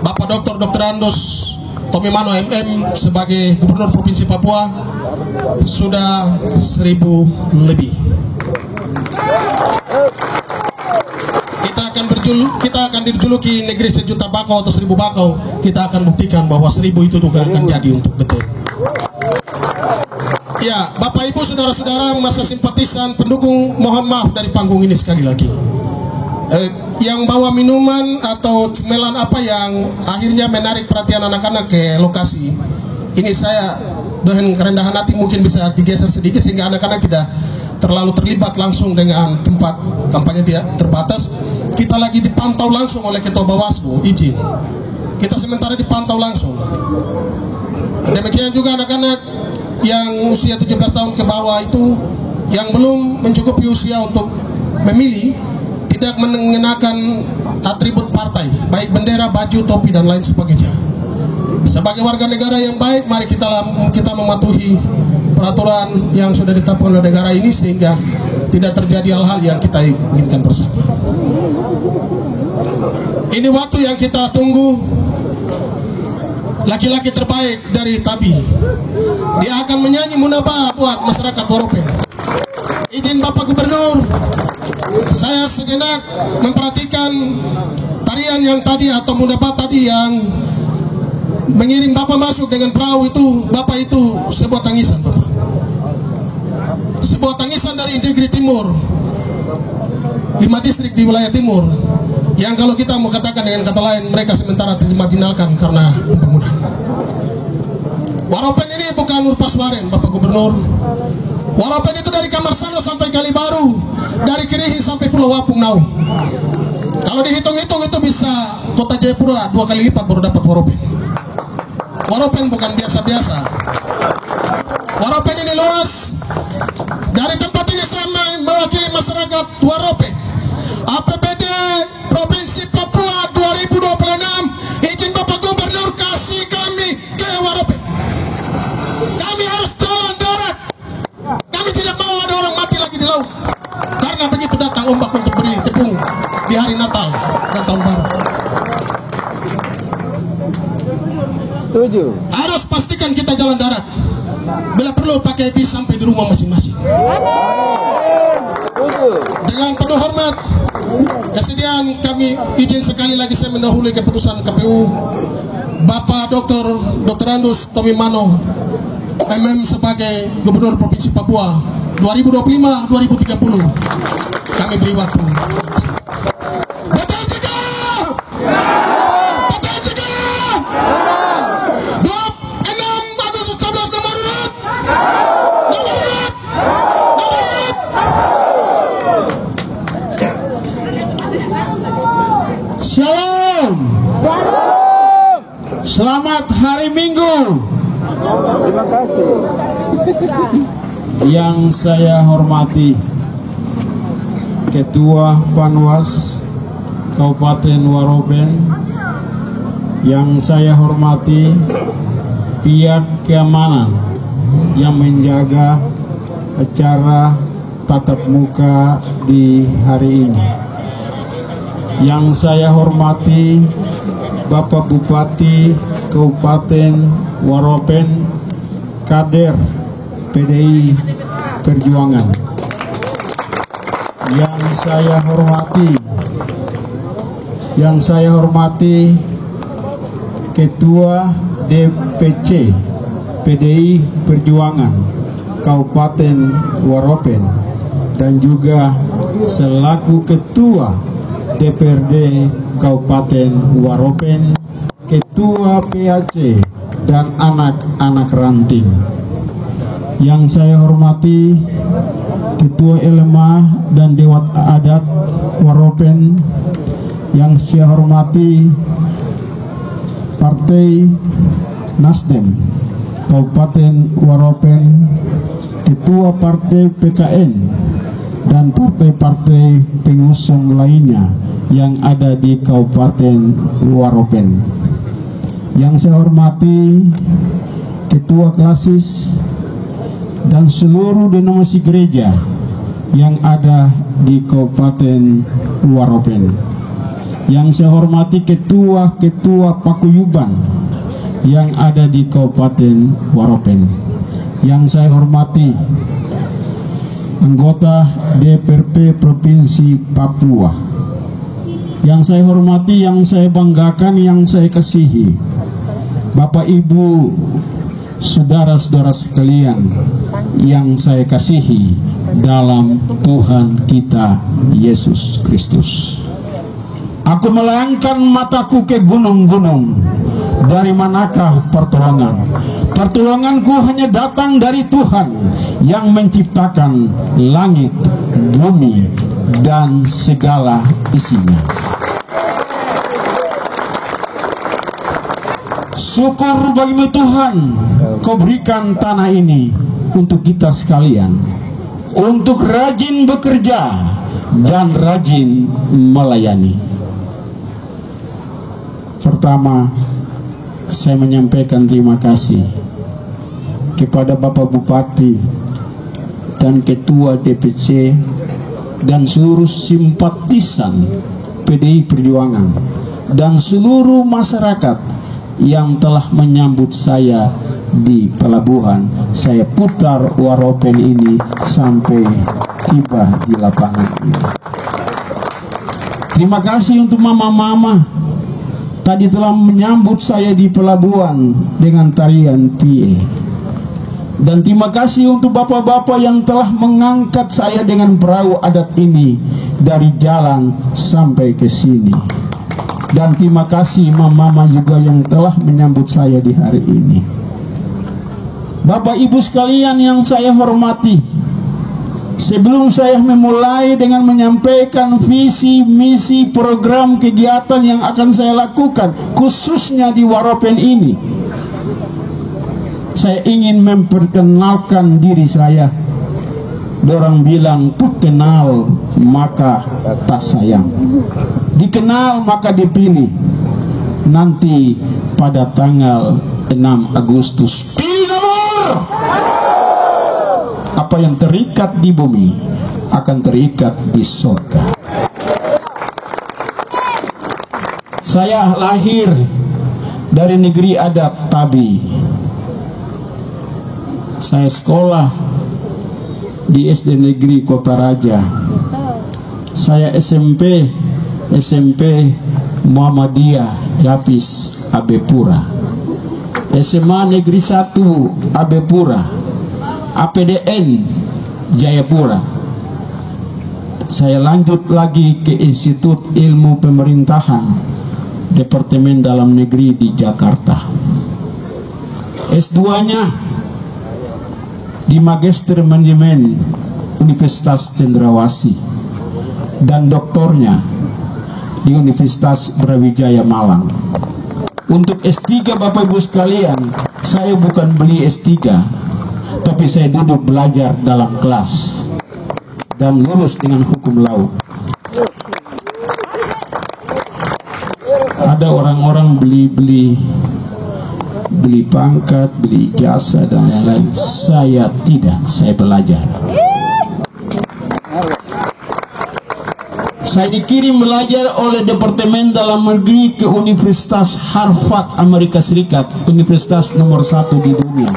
Bapak Dr. Andus Tommy Mano MM sebagai Gubernur Provinsi Papua sudah 1000 lebih. Kita akan dijuluki negeri sejuta bakau atau 1000 bakau. Kita akan buktikan bahwa 1000 itu juga akan jadi untuk betul. Ya, Bapak Ibu saudara-saudara, masa simpatisan pendukung, mohon maaf dari panggung ini sekali lagi. Yang bawa minuman atau cemilan apa yang akhirnya menarik perhatian anak-anak ke lokasi ini, saya dengan kerendahan hati mungkin bisa digeser sedikit sehingga anak-anak tidak terlalu terlibat langsung dengan tempat kampanye dia terbatas. Kita lagi dipantau langsung oleh Ketua Bawaslu, izin kita sementara dipantau langsung. Demikian juga anak-anak yang usia 17 tahun ke bawah itu yang belum mencukupi usia untuk memilih, tidak mengenakan atribut partai, baik bendera, baju, topi, dan lain sebagainya. Sebagai warga negara yang baik, mari kita mematuhi peraturan yang sudah ditetapkan oleh negara ini sehingga tidak terjadi hal-hal yang kita inginkan bersama. Ini waktu yang kita tunggu. Laki-laki terbaik dari Tabi, dia akan menyanyi munabah buat masyarakat Waropen. Izin Bapak Gubernur, saya sejenak memperhatikan tarian yang tadi atau munabah tadi yang mengirim Bapak masuk dengan perahu itu. Bapak, itu sebuah tangisan Bapak, sebuah tangisan dari Negeri Timur, 5 distrik di wilayah timur, yang kalau kita mau katakan dengan kata lain, mereka sementara dimarginalkan karena pembangunan. Waropen ini bukan Urpaswaren, Bapak Gubernur. Waropen itu dari Kamarsano sampai Kalibaru, dari Kirihi sampai Pulau Wapung Nau. Kalau dihitung-hitung itu bisa kota Jayapura 2 kali lipat baru dapat Waropen. Waropen bukan biasa-biasa. Waropen ini luas. Dari tempat ini saya mewakili masyarakat Waropen. APBD Provinsi Papua 2026, izin Bapak Gubernur kasih kami ke Waropen. Kami harus jalan darat. Kami tidak mau ada orang mati lagi di laut, karena begitu datang ombak untuk beri tepung di hari Natal dan Tahun Baru. Setuju. Harus pastikan kita jalan darat. Bila perlu pakai bis sampai di rumah masing-masing. Dengan penuh hormat, kesediaan kami izin sekali lagi saya mendahului keputusan KPU Bapak Dr. Andus Tommy Mano MM sebagai Gubernur Provinsi Papua 2025-2030. Kami beri waktu. Betul juga. Betul juga. 26 Agustus 12 nomor urut. Nomor urut. Nomor urut. Selamat hari Minggu. Terima kasih. Yang saya hormati Ketua Panwas Kabupaten Waropen, yang saya hormati pihak keamanan yang menjaga acara tatap muka di hari ini, yang saya hormati Bapak Bupati Kabupaten Waropen, kader PDI Perjuangan, yang saya hormati Ketua DPC PDI Perjuangan Kabupaten Waropen, dan juga selaku Ketua DPRD Kabupaten Waropen, Ketua PAC dan anak-anak ranting. Yang saya hormati Ketua Elma dan Dewan Adat Waropen, yang saya hormati Partai Nasdem Kabupaten Waropen, Ketua Partai PKN dan partai-partai pengusung lainnya yang ada di Kabupaten Waropen. Yang saya hormati Ketua Klasis dan seluruh denominasi gereja yang ada di Kabupaten Waropen. Yang saya hormati ketua-ketua paguyuban yang ada di Kabupaten Waropen. Yang saya hormati anggota DPRP Provinsi Papua. Yang saya hormati, yang saya banggakan, yang saya kasihi, Bapak Ibu, saudara-saudara sekalian yang saya kasihi dalam Tuhan kita Yesus Kristus. Aku melayangkan mataku ke gunung-gunung, dari manakah pertolongan? Pertolonganku hanya datang dari Tuhan yang menciptakan langit, bumi, dan segala isinya. Syukur bagimu Tuhan, Kau berikan tanah ini untuk kita sekalian, untuk rajin bekerja dan rajin melayani. Pertama, saya menyampaikan terima kasih kepada Bapak Bupati dan Ketua DPC dan seluruh simpatisan PDI Perjuangan dan seluruh masyarakat yang telah menyambut saya di pelabuhan saya putar Waropen ini sampai tiba di lapangan ini. Terima kasih untuk mama-mama tadi telah menyambut saya di pelabuhan dengan tarian PA. Dan terima kasih untuk bapak-bapak yang telah mengangkat saya dengan perahu adat ini dari jalan sampai ke sini. Dan terima kasih mama-mama juga yang telah menyambut saya di hari ini. Bapak Ibu sekalian yang saya hormati, sebelum saya memulai dengan menyampaikan visi, misi, program kegiatan yang akan saya lakukan khususnya di Waropen ini, saya ingin memperkenalkan diri saya. Dorang bilang tak kenal maka tak sayang, dikenal maka dipilih. Nanti pada tanggal 6 Agustus pilih nomor. Apa yang terikat di bumi akan terikat di surga. Saya lahir dari negeri adat Tabi. Saya sekolah di SD Negeri Kota Raja. Saya SMP Muhammadiyah Yapis Abepura, SMA Negeri 1 Abepura, APDN Jayapura. Saya lanjut lagi ke Institut Ilmu Pemerintahan Departemen Dalam Negeri di Jakarta. S2-nya di Magister Manajemen Universitas Cendrawasih dan doktornya di Universitas Brawijaya Malang. Untuk S3 Bapak Ibu sekalian, saya bukan beli S3, tapi saya duduk belajar dalam kelas dan lulus dengan hukum laut. Ada orang-orang beli pangkat, beli ijazah dan lain-lain. Saya tidak, saya belajar. Saya dikirim belajar oleh Departemen Dalam Negeri ke Universitas Harvard Amerika Serikat, universitas nomor 1 di dunia.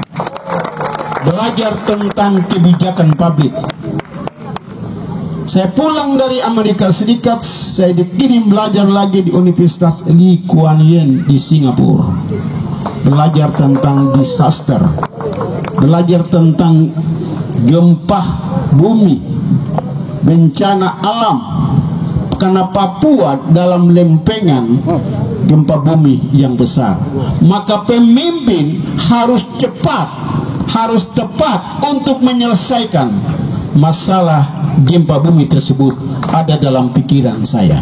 Belajar tentang kebijakan publik. Saya pulang dari Amerika Serikat, saya dikirim belajar lagi di Universitas Lee Kuan Yew di Singapura. Belajar tentang disaster, belajar tentang gempa bumi, bencana alam. Karena Papua dalam lempengan gempa bumi yang besar, maka pemimpin harus cepat, harus tepat untuk menyelesaikan masalah gempa bumi tersebut. Ada dalam pikiran saya.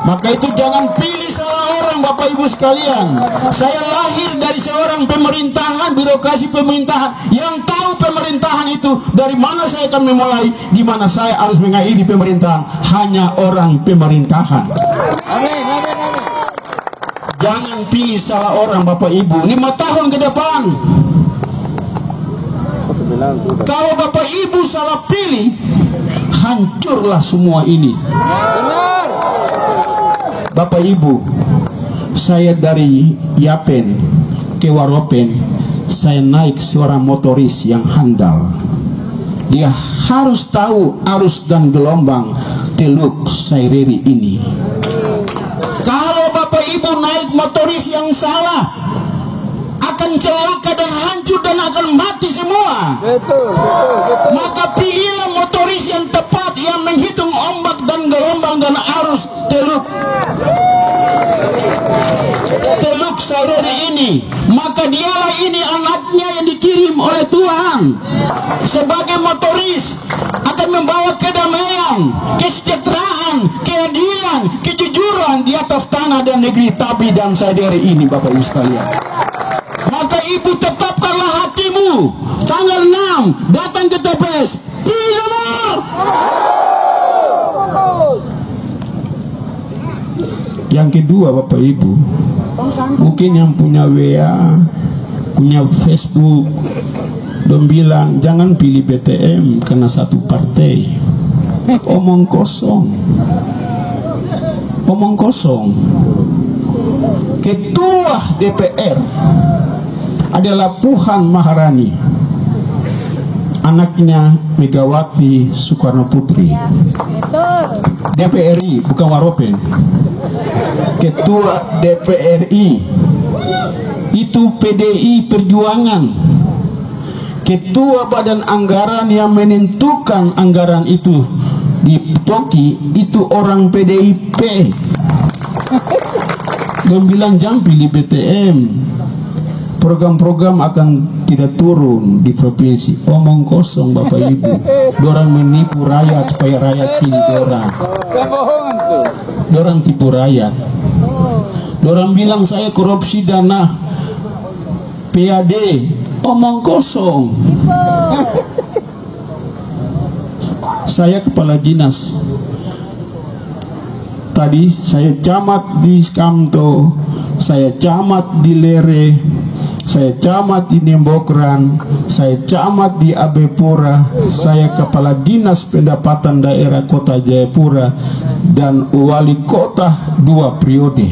Maka itu jangan pilih salah orang, Bapak Ibu sekalian. Saya lahir dari seorang pemerintahan, birokrasi pemerintahan yang tahu pemerintahan itu dari mana saya akan memulai, di mana saya harus mengakhiri pemerintahan. Hanya orang pemerintahan. Jangan pilih salah orang, Bapak Ibu. 5 tahun ke depan, kalau Bapak Ibu salah pilih, hancurlah semua ini. Bapak Ibu, saya dari Yapen ke Waropen, saya naik seorang motoris yang handal. Dia harus tahu arus dan gelombang Teluk Saireri ini. Kalau Bapak Ibu naik motoris yang salah, akan celaka dan hancur dan akan mati semua. Maka pilihlah motoris yang tepat, yang menghitung ombak dan gelombang dan arus Teluk Saireri ini. Maka dialah ini anaknya yang dikirim oleh Tuhan sebagai motoris, akan membawa kedamaian, kesejahteraan, keadilan, kejujuran di atas tanah dan negeri Tabi dan Saireri ini, Bapak Ibu sekalian. Maka Ibu tetapkanlah hatimu. Tanggal 6 datang ke TPS, pilih nomor. Yang kedua, Bapak Ibu, mungkin yang punya WA, punya Facebook, dong bilang jangan pilih BTM karena satu partai. Omong kosong. Omong kosong. Ketua DPR adalah Puan Maharani, anaknya Megawati Soekarno Putri. DPRI bukan Waropen. Ketua DPRI itu PDI Perjuangan. Ketua Badan Anggaran yang menentukan anggaran itu di Toki itu orang PDIP. Dia bilang jangan pilih BTM, program-program akan tidak turun di provinsi. Omong kosong, Bapak Ibu. Dorang menipu rakyat supaya rakyat pilih dorang. Dorang tipu rakyat. Dorang bilang saya korupsi dana PAD. Omong kosong. Saya kepala dinas. Tadi saya camat di Skamto, saya camat di Lere, saya camat di Nembokran, saya camat di Abepura, saya kepala dinas pendapatan daerah kota Jayapura, dan wali kota 2 periode.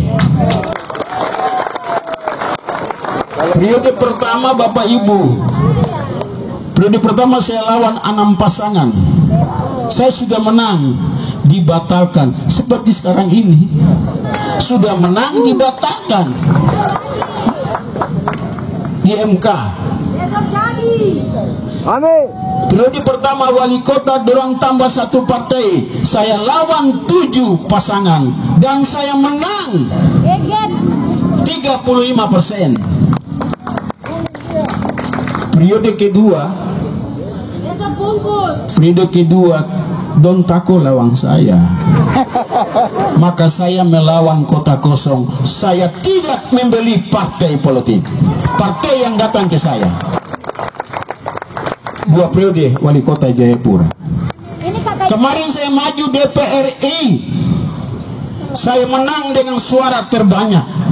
Periode pertama, Bapak Ibu, periode pertama saya lawan 6 pasangan. Saya sudah menang, dibatalkan. Seperti sekarang ini, sudah menang, dibatalkan di MK. Periode pertama wali kota, dorang tambah 1 partai. Saya lawan 7 pasangan dan saya menang 35%. Periode kedua Don tako lawan saya. Maka saya melawan kota kosong. Saya tidak membeli partai politik. Partai yang datang ke saya. 2 periode wali kota Jayapura. Kemarin saya maju DPR RI. Saya menang dengan suara terbanyak.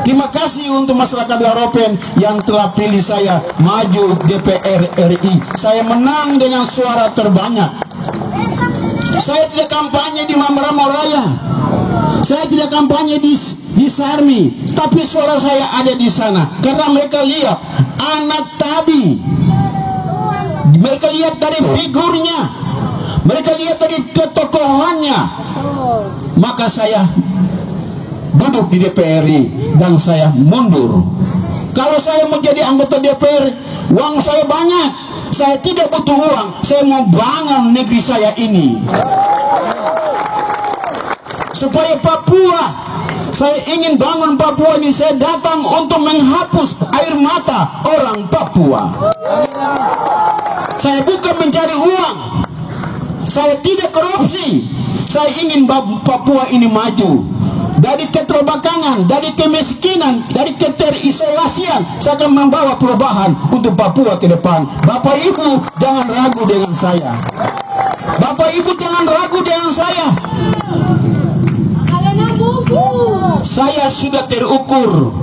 Terima kasih untuk masyarakat Waropen yang telah pilih saya maju DPR RI. Saya menang dengan suara terbanyak. Saya tidak kampanye di Mamramo Raya. Saya tidak kampanye di Sarmi. Tapi suara saya ada di sana. Karena mereka lihat anak Tabi. Mereka lihat dari figurnya. Mereka lihat dari ketokohannya. Maka saya duduk di DPR RI dan saya mundur. Kalau saya menjadi anggota DPR, uang saya banyak. Saya tidak butuh uang. Saya mau bangun negeri saya ini. Supaya Papua, saya ingin bangun Papua ini. Saya datang untuk menghapus air mata orang Papua. Saya bukan mencari uang. Saya tidak korupsi. Saya ingin Papua ini maju. Dari keterbakangan, dari kemiskinan, dari keterisolasian, saya akan membawa perubahan untuk Papua ke depan. Bapak Ibu jangan ragu dengan saya. Bapak Ibu jangan ragu dengan saya. Saya sudah terukur.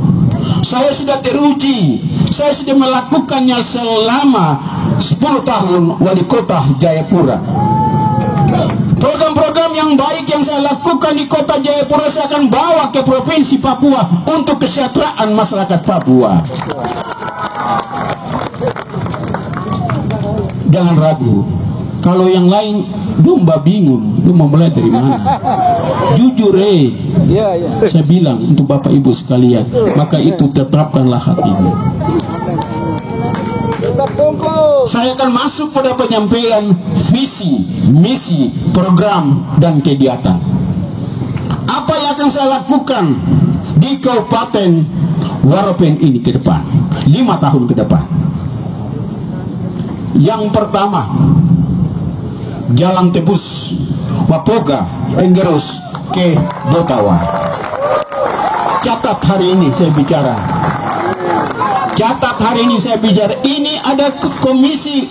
Saya sudah teruji. Saya sudah melakukannya selama 10 tahun wali kota Jayapura. Program-program yang baik yang saya lakukan di kota Jayapura saya akan bawa ke provinsi Papua untuk kesejahteraan masyarakat Papua. Jangan ragu. Kalau yang lain domba bingung, lu mau mulai dari mana? Jujur saya bilang untuk Bapak Ibu sekalian, maka itu tetapkanlah hati ini. Saya akan masuk pada penyampaian visi, misi, program, dan kegiatan. Apa yang akan saya lakukan di Kabupaten Waropen ini ke depan, 5 tahun ke depan. Yang pertama, jalan tebus Wapoga, Enggerus ke Botawa. Catat hari ini saya bicara. Catat hari ini saya bicara. Ini ada komisi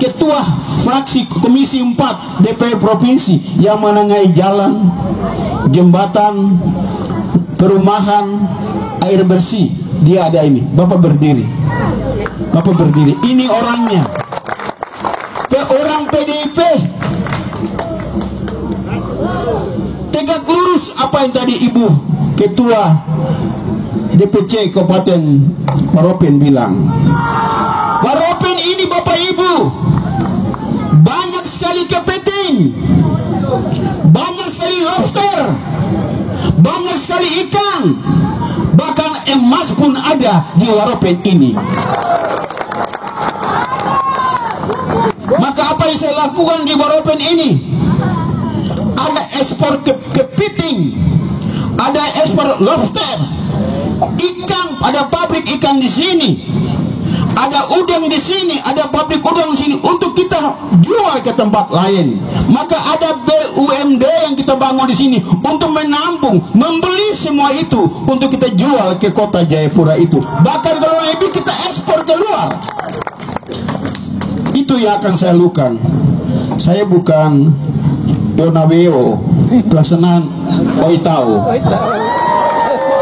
ketua fraksi komisi 4 DPR provinsi yang menengahi jalan, jembatan, perumahan, air bersih. Dia ada ini. Bapak berdiri. Bapak berdiri. Ini orangnya. Orang PDIP. Tegak lurus apa yang tadi Ibu Ketua DPC Kabupaten Waropen bilang. Waropen ini Bapak Ibu banyak sekali kepiting, banyak sekali lobster, banyak sekali ikan, bahkan emas pun ada di Waropen ini. Maka apa yang saya lakukan di Waropen ini? Ada ekspor kepiting, ada ekspor lobster, ikan, ada pabrik ikan di sini, ada udang di sini, ada pabrik udang di sini untuk kita jual ke tempat lain. Maka ada BUMD yang kita bangun di sini untuk menampung, membeli semua itu untuk kita jual ke kota Jayapura itu. Bahkan kalau lebih kita ekspor keluar. Itu yang akan saya lakukan. Saya bukan Donaweo pelaksanaan Oitao.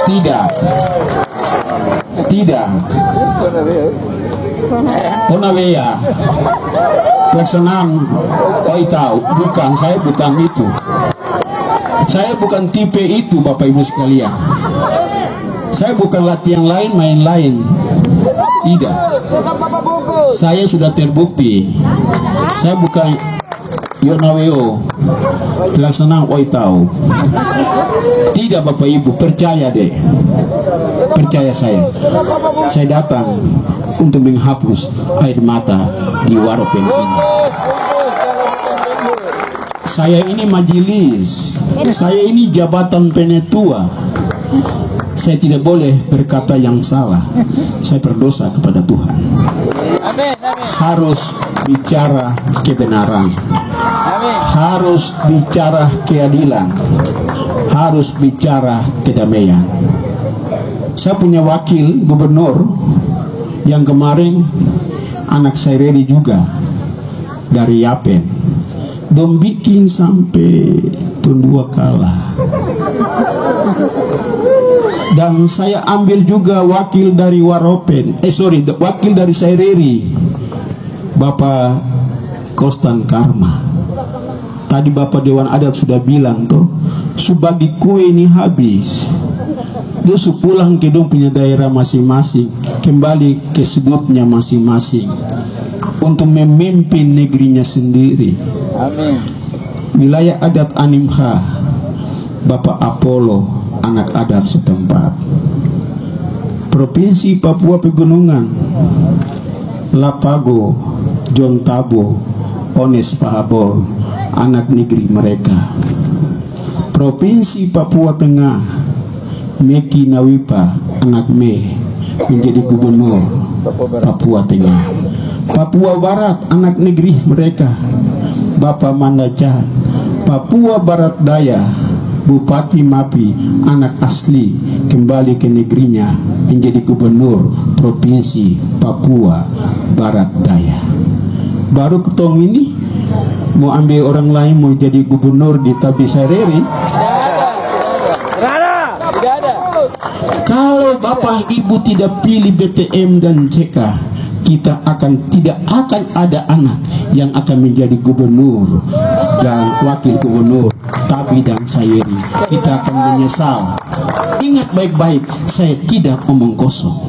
Tidak. Tidak. Onawea pelaksanaan Oitao. Bukan, saya bukan itu. Saya bukan tipe itu Bapak Ibu sekalian. Saya bukan latihan lain, main lain. Tidak. Saya sudah terbukti. Saya bukan Yonaweo pelaksanaan Oitao. Tidak Bapak Ibu, percaya deh. Percaya saya. Saya datang untuk menghapus air mata di Waropen ini. Saya ini majelis. Saya ini jabatan penetua. Saya tidak boleh berkata yang salah. Saya berdosa kepada Tuhan. Harus bicara kebenaran. harus bicara keadilan, harus bicara kedamaian. Saya punya wakil gubernur yang kemarin anak saya Redi juga dari Yapen, dong bikin sampai pendua kalah. Dan saya ambil juga wakil dari Waropen, wakil dari Saireri, Bapak Kostan Karma. Tadi Bapak Dewan Adat sudah bilang tuh, subagi kue ini habis, dia pulang ke dong punya daerah masing-masing, kembali ke sudutnya masing-masing untuk memimpin negerinya sendiri. Amin. Wilayah adat Animha, Bapak Apollo, anak adat setempat. Provinsi Papua Pegunungan, Lapago, Jontabo, Ones Pahabol, anak negeri mereka. Provinsi Papua Tengah, Meki Nawipa, anak Me, menjadi gubernur Papua Tengah. Papua Barat, anak negeri mereka, Bapak Mandacan. Papua Barat Daya, Bupati Mapi, anak asli, kembali ke negerinya menjadi gubernur Provinsi Papua Barat Daya. Baru ketong ini mau ambil orang lain mau jadi gubernur di Tabisareri. Kalau Bapak Ibu tidak pilih BTM dan CK, tidak akan ada anak yang akan menjadi gubernur dan wakil gubernur Tabi dan Saireri. Kita akan menyesal. Ingat baik-baik, saya tidak omong kosong.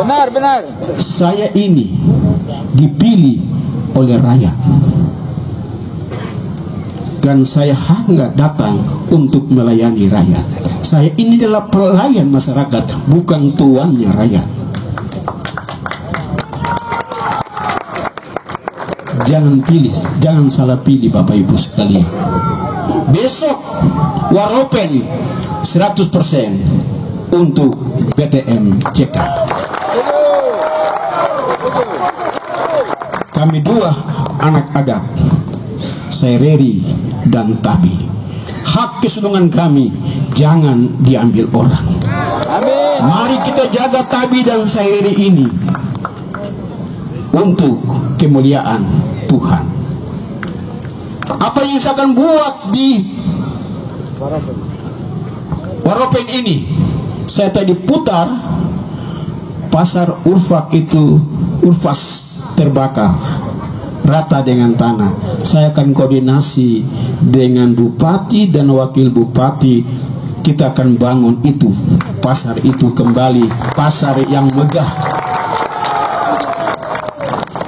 Benar. Saya ini dipilih oleh rakyat, dan saya hanya datang untuk melayani rakyat. Saya ini adalah pelayan masyarakat, bukan tuannya rakyat. Jangan salah pilih Bapak Ibu sekalian. Besok Waropen 100% untuk BTM CK. Kami dua anak adat, Saireri dan Tabi. Hak kesulungan kami jangan diambil orang. Amin. Mari kita jaga Tabi dan Saireri ini untuk kemuliaan Tuhan. Apa yang saya akan buat di Waropen ini, saya tadi putar pasar Urfas terbakar rata dengan tanah. Saya akan koordinasi dengan bupati dan wakil bupati, kita akan bangun itu pasar itu kembali, pasar yang megah.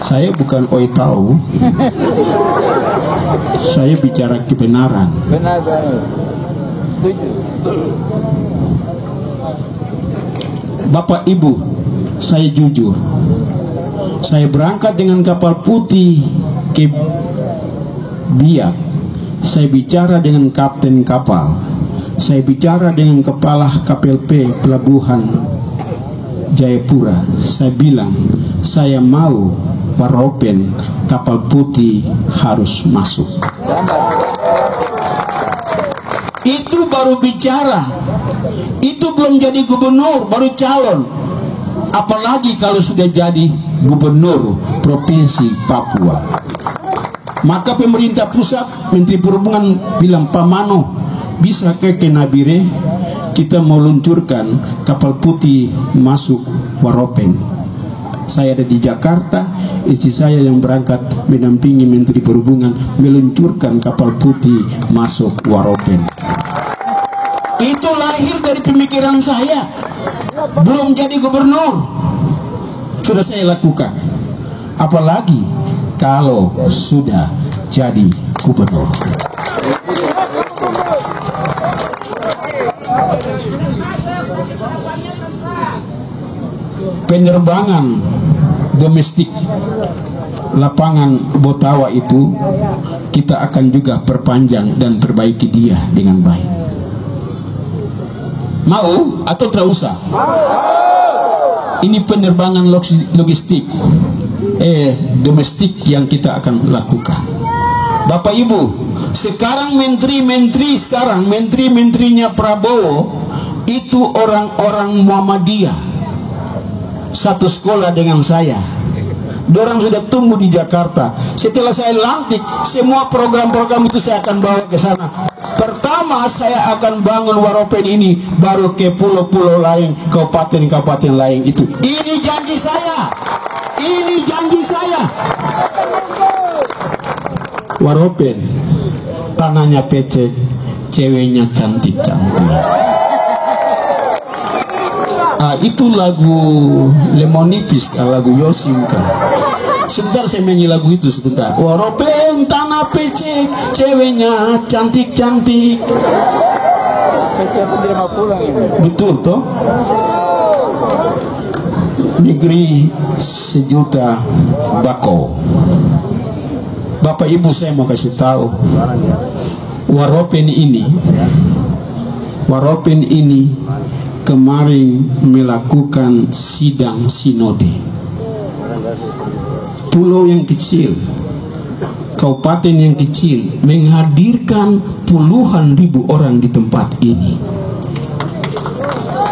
Saya bukan oi tahu, saya bicara kebenaran. Benar. Setuju. Bapak Ibu, saya jujur. Saya berangkat dengan kapal putih ke Biak. Saya bicara dengan kapten kapal. Saya bicara dengan kepala KPLP Pelabuhan Jayapura. Saya bilang, saya mau Waropen kapal putih harus masuk. Itu baru bicara. Itu belum jadi gubernur, baru calon. Apalagi kalau sudah jadi gubernur Provinsi Papua. Maka pemerintah pusat, Menteri Perhubungan bilang, Pak Mano, bisa ke Nabire, kita mau luncurkan kapal putih masuk Waropen. Saya ada di Jakarta, istri saya yang berangkat mendampingi Menteri Perhubungan meluncurkan kapal putih masuk Waropen. Itu lahir dari pemikiran saya. Belum jadi gubernur, sudah saya lakukan. Apalagi kalau sudah jadi gubernur. Penerbangan domestik lapangan Botawa itu kita akan juga perpanjang dan perbaiki dia dengan baik. Mau atau tidak usah? Ini penerbangan logistik domestik yang kita akan lakukan. Bapak Ibu, sekarang menteri-menterinya Prabowo itu orang-orang Muhammadiyah, satu sekolah dengan saya. Dorang sudah tunggu di Jakarta. Setelah saya lantik, semua program-program itu saya akan bawa ke sana. Pertama saya akan bangun Waropen ini, baru ke pulau-pulau lain, kabupaten-kabupaten lain itu. Ini janji saya. Ini janji saya. Waropen, tanahnya pecek, ceweknya cantik-cantik. Itu lagu Lemonipis, lagu Yosim kan. Sebentar saya nyanyi lagu itu sebentar. Waropen tanah pecek, ceweknya cantik-cantik. Betul toh? Negeri sejuta bako. Bapak Ibu, saya mau kasih tahu, Waropen ini kemarin melakukan sidang sinode. Pulau yang kecil, kabupaten yang kecil, menghadirkan puluhan ribu orang di tempat ini,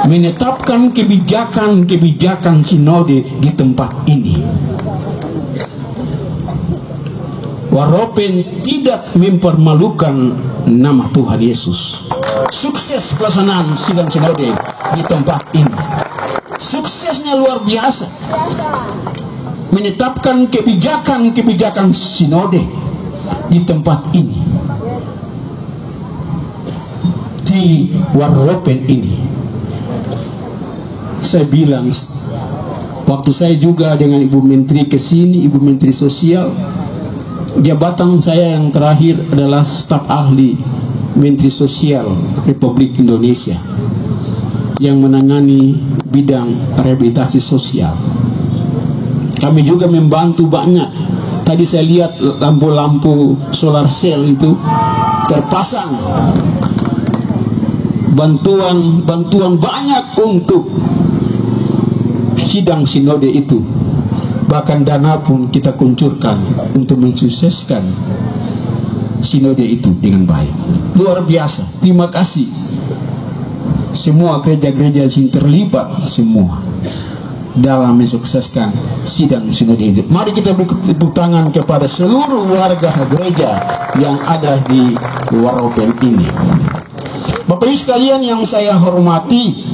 menetapkan kebijakan sinode di tempat ini. Waropen tidak mempermalukan nama Tuhan Yesus. Sukses pelaksanaan sidang sinode di tempat ini. Suksesnya luar biasa. Menetapkan kebijakan sinode di tempat ini, di Waropen ini. Saya bilang, waktu saya juga dengan Ibu Menteri kesini, Ibu Menteri Sosial, jabatan saya yang terakhir adalah staf ahli Menteri Sosial Republik Indonesia yang menangani bidang rehabilitasi sosial. Kami juga membantu banyak. Tadi saya lihat lampu-lampu solar cell itu terpasang. Bantuan banyak untuk sidang sinode itu. Bahkan dana pun kita kuncurkan untuk mensukseskan sinode itu dengan baik. Luar biasa. Terima kasih semua gereja-gereja yang terlibat semua dalam mensukseskan sidang sinode itu. Mari kita beri tepuk tangan kepada seluruh warga gereja yang ada di Waropen ini. Bapak Ibu sekalian yang saya hormati,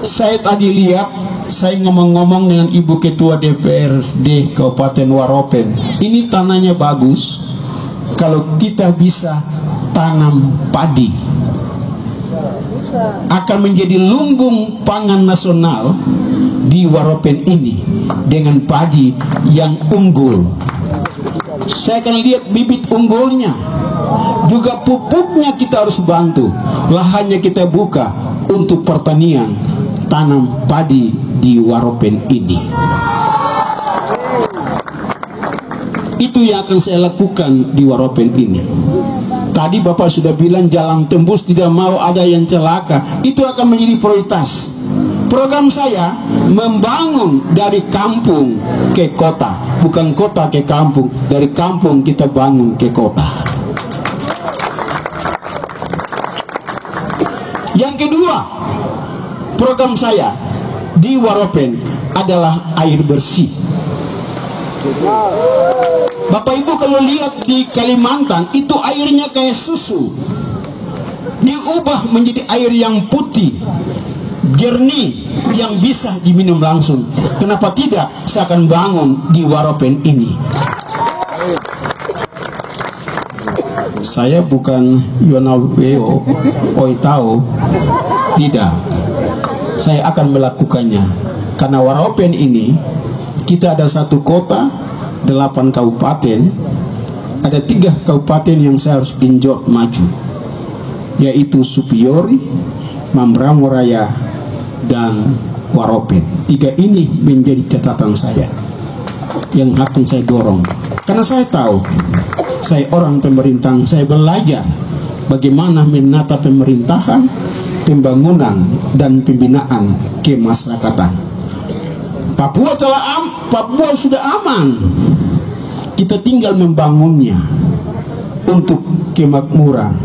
saya tadi lihat, saya ngomong-ngomong dengan Ibu Ketua DPRD Kabupaten Waropen. Ini tanahnya bagus. Kalau kita bisa tanam padi, akan menjadi lumbung pangan nasional di Waropen ini dengan padi yang unggul. Saya akan lihat bibit unggulnya, juga pupuknya kita harus bantu. Lahannya kita buka untuk pertanian tanam padi di Waropen ini. Itu yang akan saya lakukan di Waropen ini. Tadi Bapak sudah bilang jalan tembus, tidak mau ada yang celaka. Itu akan menjadi prioritas. Program saya membangun dari kampung ke kota, bukan kota ke kampung. Dari kampung kita bangun ke kota. Yang kedua, program saya di Waropen adalah air bersih. Bapak Ibu kalau lihat di Kalimantan, itu airnya kayak susu, diubah menjadi air yang putih, jernih, yang bisa diminum langsung. Kenapa tidak saya akan bangun di Waropen ini? Saya bukan Yonaweo Oitao, tidak. Saya akan melakukannya karena Waropen ini kita ada satu kota, 8 kabupaten, ada 3 kabupaten yang saya harus genjot maju, yaitu Supiori, Mambramo Raya, dan Waropen. 3 ini menjadi catatan saya yang akan saya dorong, karena saya tahu saya orang pemerintahan. Saya belajar bagaimana menata pemerintahan, pembangunan, dan pembinaan kemasyarakatan. Papua sudah aman. kita tinggal membangunnya untuk kemakmuran,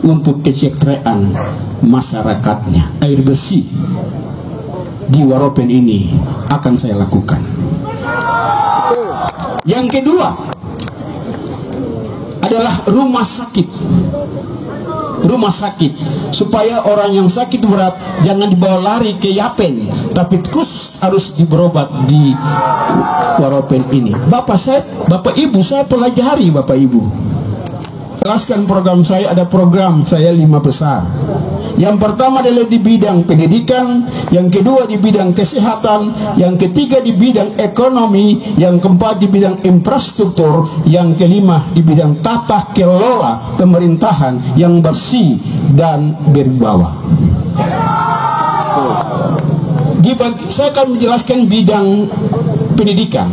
untuk kesejahteraan masyarakatnya. Air bersih di Waropen ini akan saya lakukan. Yang kedua adalah rumah sakit. Rumah sakit supaya orang yang sakit berat jangan dibawa lari ke Yapen, tapi khusus harus berobat di Waropen ini. Bapak Ibu, saya pelajari Bapak Ibu. Jelaskan program saya, ada program saya 5 besar. Yang pertama adalah di bidang pendidikan, yang kedua di bidang kesehatan, yang ketiga di bidang ekonomi, yang keempat di bidang infrastruktur, yang kelima di bidang tata kelola pemerintahan yang bersih dan berwibawa. Saya akan menjelaskan bidang pendidikan.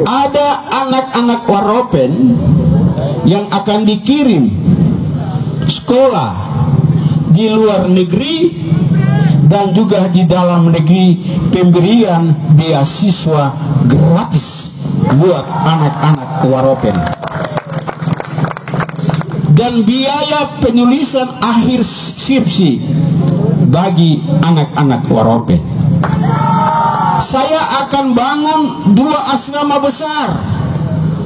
Ada anak-anak Waropen yang akan dikirim sekolah di luar negeri dan juga di dalam negeri, pemberian beasiswa gratis buat anak-anak Waropen, dan biaya penulisan akhir skripsi bagi anak-anak Waropen. Saya akan bangun 2 asrama besar,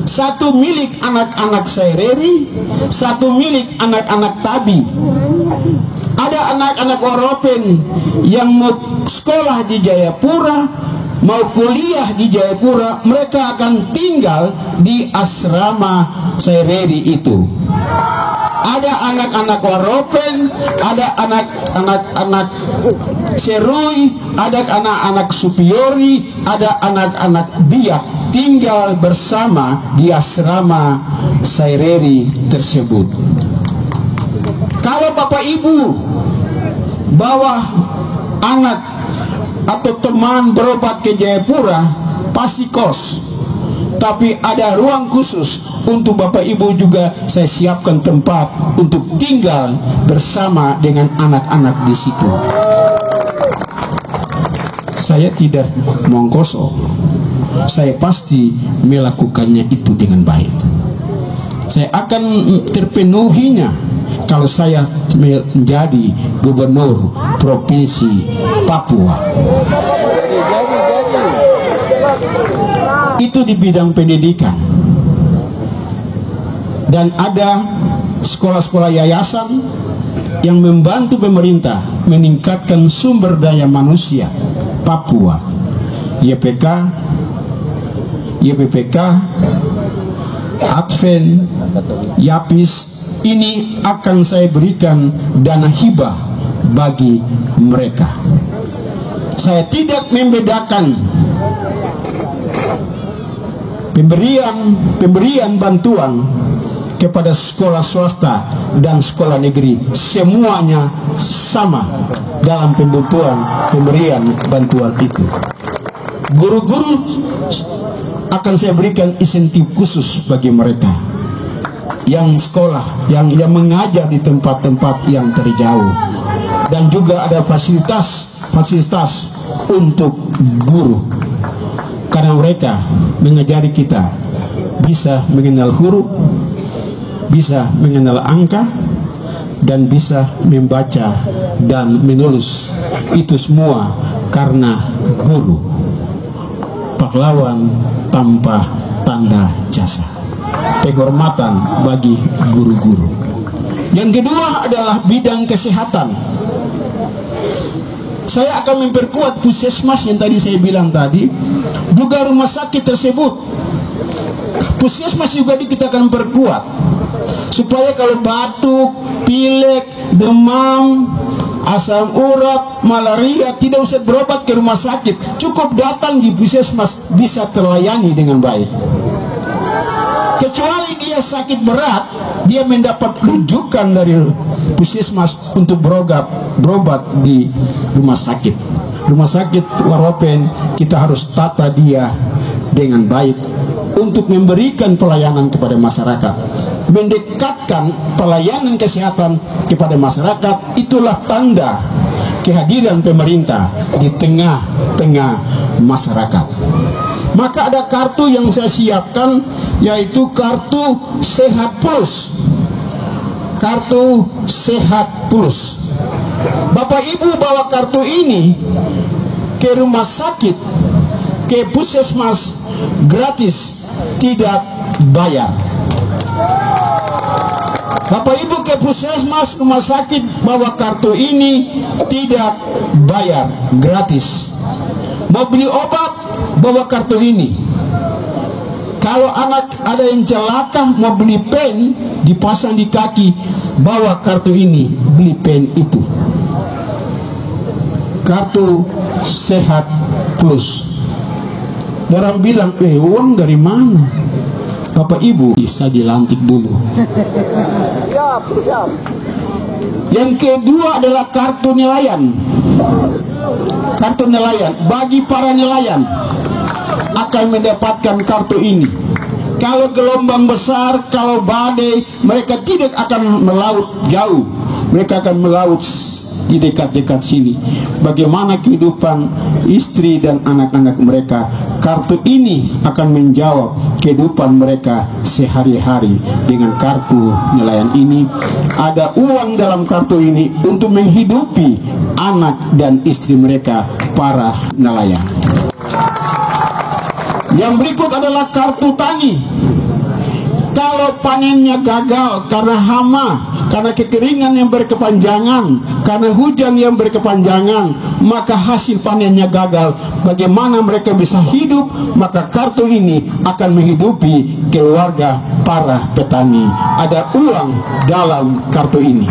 satu milik anak-anak Saireri, satu milik anak-anak Tabi. Ada anak-anak Waropen yang mau sekolah di Jayapura, mau kuliah di Jayapura, mereka akan tinggal di asrama Saireri itu. Ada anak-anak Waropen, ada anak-anak Serui, ada anak-anak Supiori, ada anak-anak Biak tinggal bersama di asrama Saireri tersebut. Kalau Bapak Ibu bawa anak atau teman berobat ke Jayapura, pasti kos. Tapi ada ruang khusus untuk Bapak Ibu juga, saya siapkan tempat untuk tinggal bersama dengan anak-anak di situ. Saya tidak mongkoso, saya pasti melakukannya itu dengan baik. Saya akan terpenuhinya kalau saya menjadi gubernur provinsi Papua. Itu di bidang pendidikan. Dan ada sekolah-sekolah yayasan yang membantu pemerintah meningkatkan sumber daya manusia Papua. YPK, Advent, Yapis, ini akan saya berikan dana hibah bagi mereka. Saya tidak membedakan pemberian bantuan kepada sekolah swasta dan sekolah negeri, semuanya sama dalam pemberian bantuan itu. Guru-guru akan saya berikan insentif khusus bagi mereka yang sekolah, yang mengajar di tempat-tempat yang terjauh, dan juga ada fasilitas untuk guru, karena mereka mengajari kita bisa mengenal huruf, bisa mengenal angka, dan bisa membaca dan menulis. Itu semua karena guru, pahlawan tanpa tanda jasa. Penghormatan bagi guru-guru. Yang kedua adalah bidang kesehatan. Saya akan memperkuat puskesmas yang tadi saya bilang tadi, juga rumah sakit tersebut. Puskesmas juga kita akan perkuat supaya kalau batuk, pilek, demam, asam urat, malaria tidak usah berobat ke rumah sakit, cukup datang di puskesmas bisa terlayani dengan baik. Kecuali dia sakit berat, dia mendapat rujukan dari puskesmas untuk berobat di rumah sakit. Rumah sakit Waropen kita harus tata dia dengan baik untuk memberikan pelayanan kepada masyarakat, mendekatkan pelayanan kesehatan kepada masyarakat. Itulah tanda kehadiran pemerintah di tengah-tengah masyarakat. Maka ada kartu yang saya siapkan, yaitu kartu Sehat Plus. Kartu Sehat Plus. Bapak Ibu bawa kartu ini ke rumah sakit, ke puskesmas, gratis, tidak bayar. Bapak Ibu ke puskesmas, rumah sakit, bawa kartu ini, tidak bayar, gratis. Mau beli obat, bawa kartu ini. Kalau anak ada yang celaka, mau beli pen, dipasang di kaki, bawa kartu ini, beli pen itu. Kartu Sehat Plus. Orang bilang, uang dari mana? Bapak Ibu bisa dilantik dulu. Yang kedua adalah kartu nelayan. Kartu nelayan, bagi para nelayan akan mendapatkan kartu ini. Kalau gelombang besar, kalau badai, mereka tidak akan melaut jauh, mereka akan melaut di dekat-dekat sini. Bagaimana kehidupan istri dan anak-anak mereka? Kartu ini akan menjawab kehidupan mereka sehari-hari. Dengan kartu nelayan ini, ada uang dalam kartu ini untuk menghidupi anak dan istri mereka, para nelayan. Yang berikut adalah kartu tani. Kalau panennya gagal karena hama, karena kekeringan yang berkepanjangan, karena hujan yang berkepanjangan, maka hasil panennya gagal. Bagaimana mereka bisa hidup? Maka kartu ini akan menghidupi keluarga para petani. Ada uang dalam kartu ini.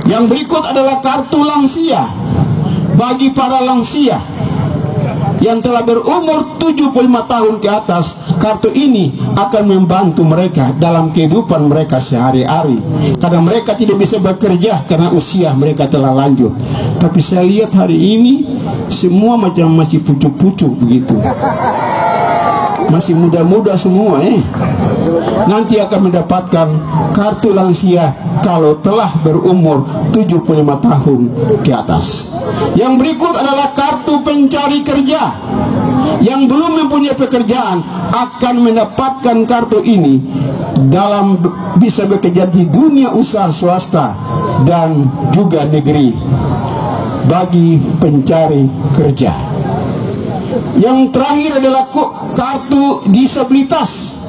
Yang berikut adalah kartu lansia. Bagi para lansia yang telah berumur 75 tahun ke atas, kartu ini akan membantu mereka dalam kehidupan mereka sehari-hari, karena mereka tidak bisa bekerja karena usia mereka telah lanjut. Tapi saya lihat hari ini semua macam masih pucuk-pucuk begitu, masih muda-muda semua. Nanti akan mendapatkan kartu lansia kalau telah berumur 75 tahun ke atas. Yang berikut adalah kartu pencari kerja. Yang belum mempunyai pekerjaan akan mendapatkan kartu ini dalam bisa bekerja di dunia usaha swasta dan juga negeri bagi pencari kerja. Yang terakhir adalah kartu disabilitas.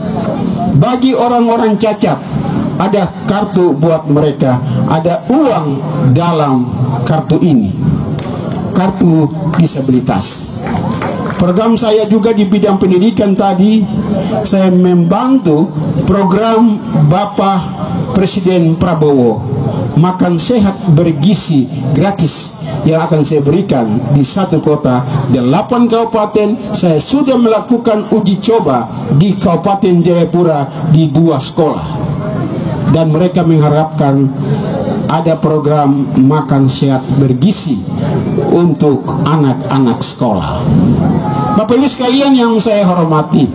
Bagi orang-orang cacat, ada kartu buat mereka, ada uang dalam kartu ini. Kartu disabilitas. Program saya juga di bidang pendidikan tadi, saya membantu program Bapak Presiden Prabowo, makan sehat bergizi gratis, yang akan saya berikan di 1 kota, 8 kabupaten. Saya sudah melakukan uji coba di Kabupaten Jayapura di 2 sekolah, dan mereka mengharapkan ada program makan sehat bergizi untuk anak-anak sekolah. Bapak Ibu sekalian yang saya hormati,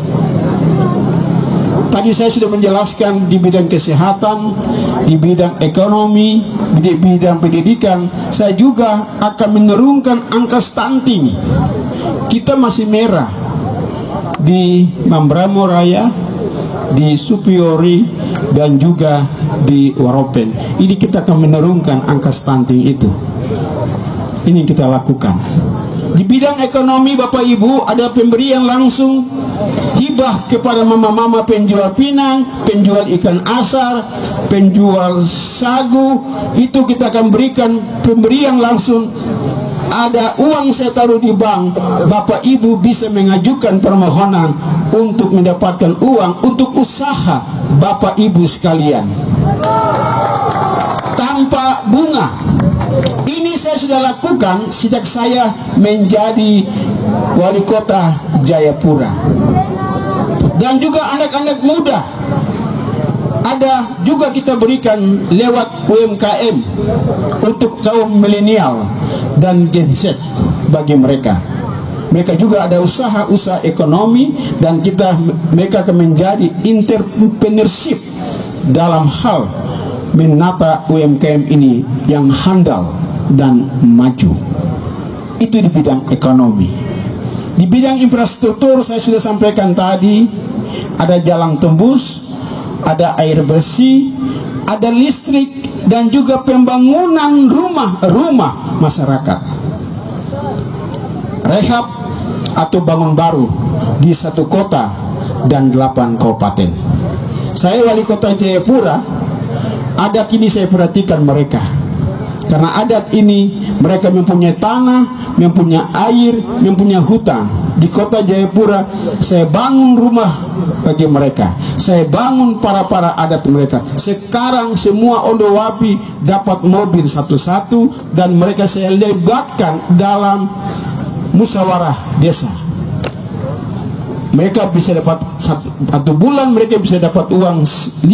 tadi saya sudah menjelaskan di bidang kesehatan, di bidang ekonomi, di bidang pendidikan. Saya juga akan menurunkan angka stunting. Kita masih merah di Mambramo Raya, di Supiori, dan juga di Waropen. Ini kita akan menurunkan angka stunting itu. Ini kita lakukan. Di bidang ekonomi, Bapak Ibu, ada pemberian langsung hibah kepada mama-mama penjual pinang, penjual ikan asar, penjual sagu. Itu kita akan berikan pemberian langsung. Ada uang saya taruh di bank, Bapak Ibu bisa mengajukan permohonan untuk mendapatkan uang untuk usaha Bapak Ibu sekalian tanpa bunga. Ini saya sudah lakukan sejak saya menjadi wali kota Jayapura. Dan juga anak-anak muda ada juga kita berikan lewat UMKM untuk kaum milenial dan Gen Z. Bagi mereka juga ada usaha-usaha ekonomi, dan mereka akan menjadi entrepreneurship dalam hal menata UMKM ini yang handal dan maju. Itu di bidang ekonomi. Di bidang infrastruktur saya sudah sampaikan tadi, ada jalan tembus, ada air bersih, ada listrik, dan juga pembangunan rumah masyarakat. Rehab atau bangun baru di 1 kota dan 8 kabupaten. Saya wali kota Jayapura, adat ini saya perhatikan mereka. Karena adat ini mereka mempunyai tanah, mempunyai air, mempunyai hutan. Di kota Jayapura saya bangun rumah bagi mereka. Saya bangun para adat mereka. Sekarang semua Ondowapi dapat mobil satu-satu, dan mereka saya libatkan dalam musyawarah desa. Mereka bisa dapat satu bulan, mereka bisa dapat uang 5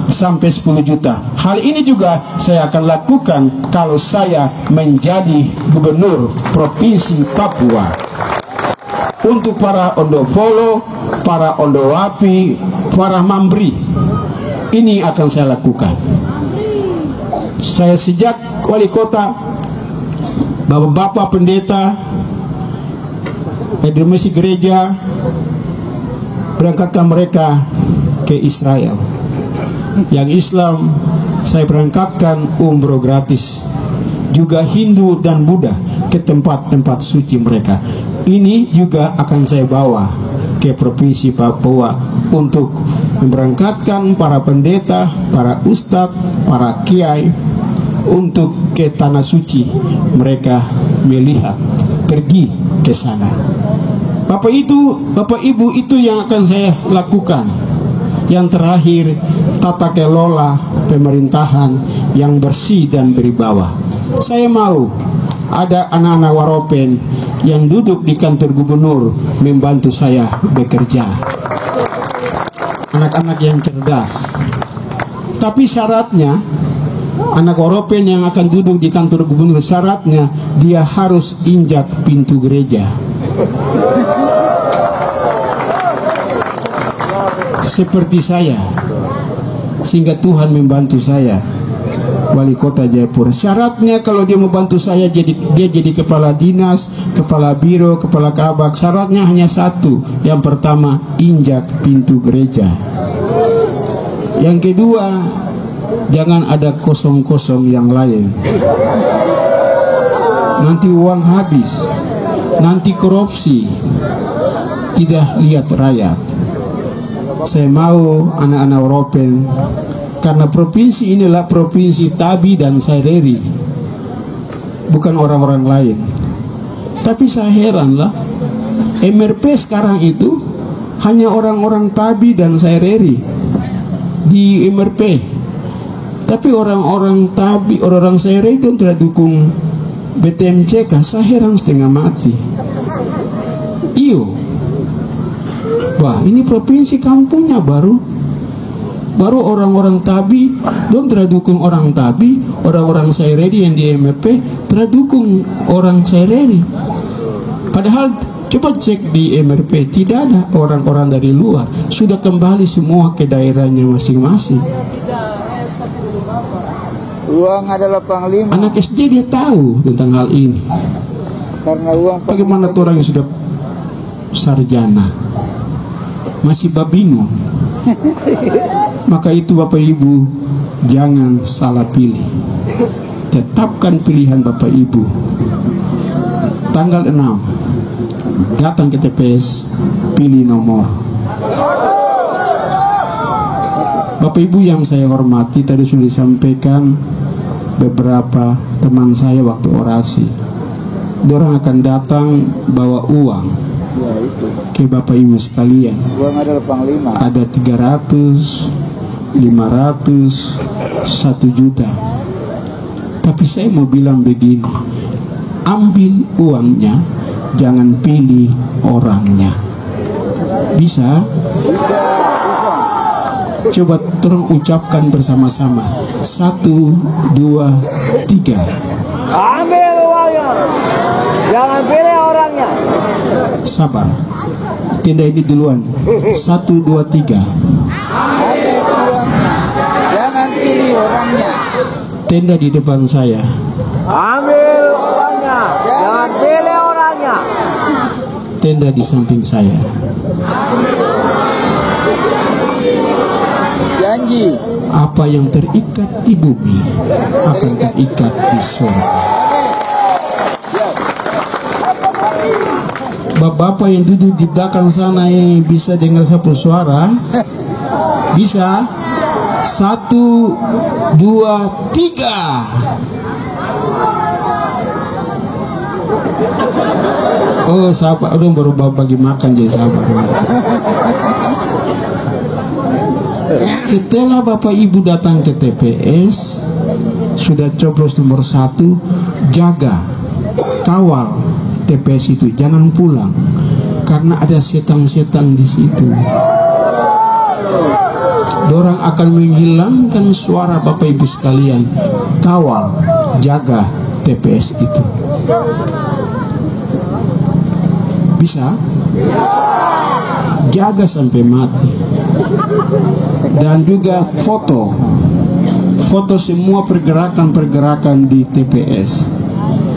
sampai 10 juta. Hal ini juga saya akan lakukan kalau saya menjadi gubernur Provinsi Papua. Untuk para Ondofolo, para Ondowapi, para Mambri, ini akan saya lakukan. Saya sejak wali kota, bapak-bapak pendeta, administrasi gereja, berangkatkan mereka ke Israel. Yang Islam saya berangkatkan umroh gratis. Juga Hindu dan Buddha ke tempat-tempat suci mereka. Ini juga akan saya bawa ke Provinsi Papua untuk memberangkatkan para pendeta, para ustadz, para kiai untuk ke tanah suci. Mereka melihat, pergi ke sana. Bapak Ibu, itu yang akan saya lakukan. Yang terakhir, tata kelola pemerintahan yang bersih dan berwibawa. Saya mau ada anak-anak Waropen yang duduk di kantor gubernur membantu saya bekerja. Anak-anak yang cerdas. Tapi syaratnya, anak Waropen yang akan duduk di kantor gubernur, syaratnya dia harus injak pintu gereja. Seperti saya, sehingga Tuhan membantu saya wali kota Jayapura. Syaratnya kalau dia membantu saya, dia jadi kepala dinas, kepala biro, kepala kabak. Syaratnya hanya satu. Yang pertama, injak pintu gereja. Yang kedua, jangan ada kosong-kosong yang lain. Nanti uang habis, nanti korupsi, tidak lihat rakyat. Saya mau anak-anak Waropen, karena provinsi inilah provinsi Tabi dan Saireri, bukan orang-orang lain. Tapi saya heran lah, MRP sekarang itu hanya orang-orang Tabi dan Saireri di MRP. Tapi orang-orang Tabi, orang-orang Saireri dan tidak dukung BTMCK. Saya heran setengah mati. Iyo, wah, ini provinsi kampungnya baru orang-orang Tabi, dong terdukung orang Tabi, orang-orang Saireri yang di MRP terdukung orang Saireri. Padahal coba cek di MRP, tidak ada orang-orang dari luar, sudah kembali semua ke daerahnya masing-masing. Uang adalah panglima. Anak SD dia tahu tentang hal ini. Karena uang. Bagaimana tuh orang yang sudah sarjana masih babingung? Maka itu Bapak Ibu, jangan salah pilih. Tetapkan pilihan Bapak Ibu. Tanggal 6 datang ke TPS, pilih nomor. Bapak Ibu yang saya hormati, tadi sudah disampaikan beberapa teman saya waktu orasi. Dorang akan datang bawa uang ke Bapak Ibu sekalian. Uang adalah panglima. Ada 300, 500, 1 juta. Tapi saya mau bilang begini, ambil uangnya, jangan pilih orangnya. Bisa? Coba terus ucapkan bersama-sama. 1, 2, 3. Ambil uangnya, jangan pilih orangnya. Sabar, tenda ini duluan. 1, 2, 3. Ambil uangnya, jangan pilih orangnya. Tenda di depan saya. Ambil uangnya, jangan pilih orangnya. tenda di samping saya. Janji. Apa yang terikat di bumi akan terikat di surga. Bapak-bapak yang duduk di belakang sana yang bisa dengar satu suara, bisa 1, 2, 3. Oh, sahabat, udah baru bagi makan jadi sahabat. Setelah Bapak Ibu datang ke TPS, sudah coblos nomor 1, jaga, kawal TPS itu, jangan pulang karena ada setan-setan di situ. Dorang akan menghilangkan suara Bapak Ibu sekalian. Kawal, jaga TPS itu. Bisa? Jaga sampai mati. Dan juga foto semua pergerakan-pergerakan di TPS.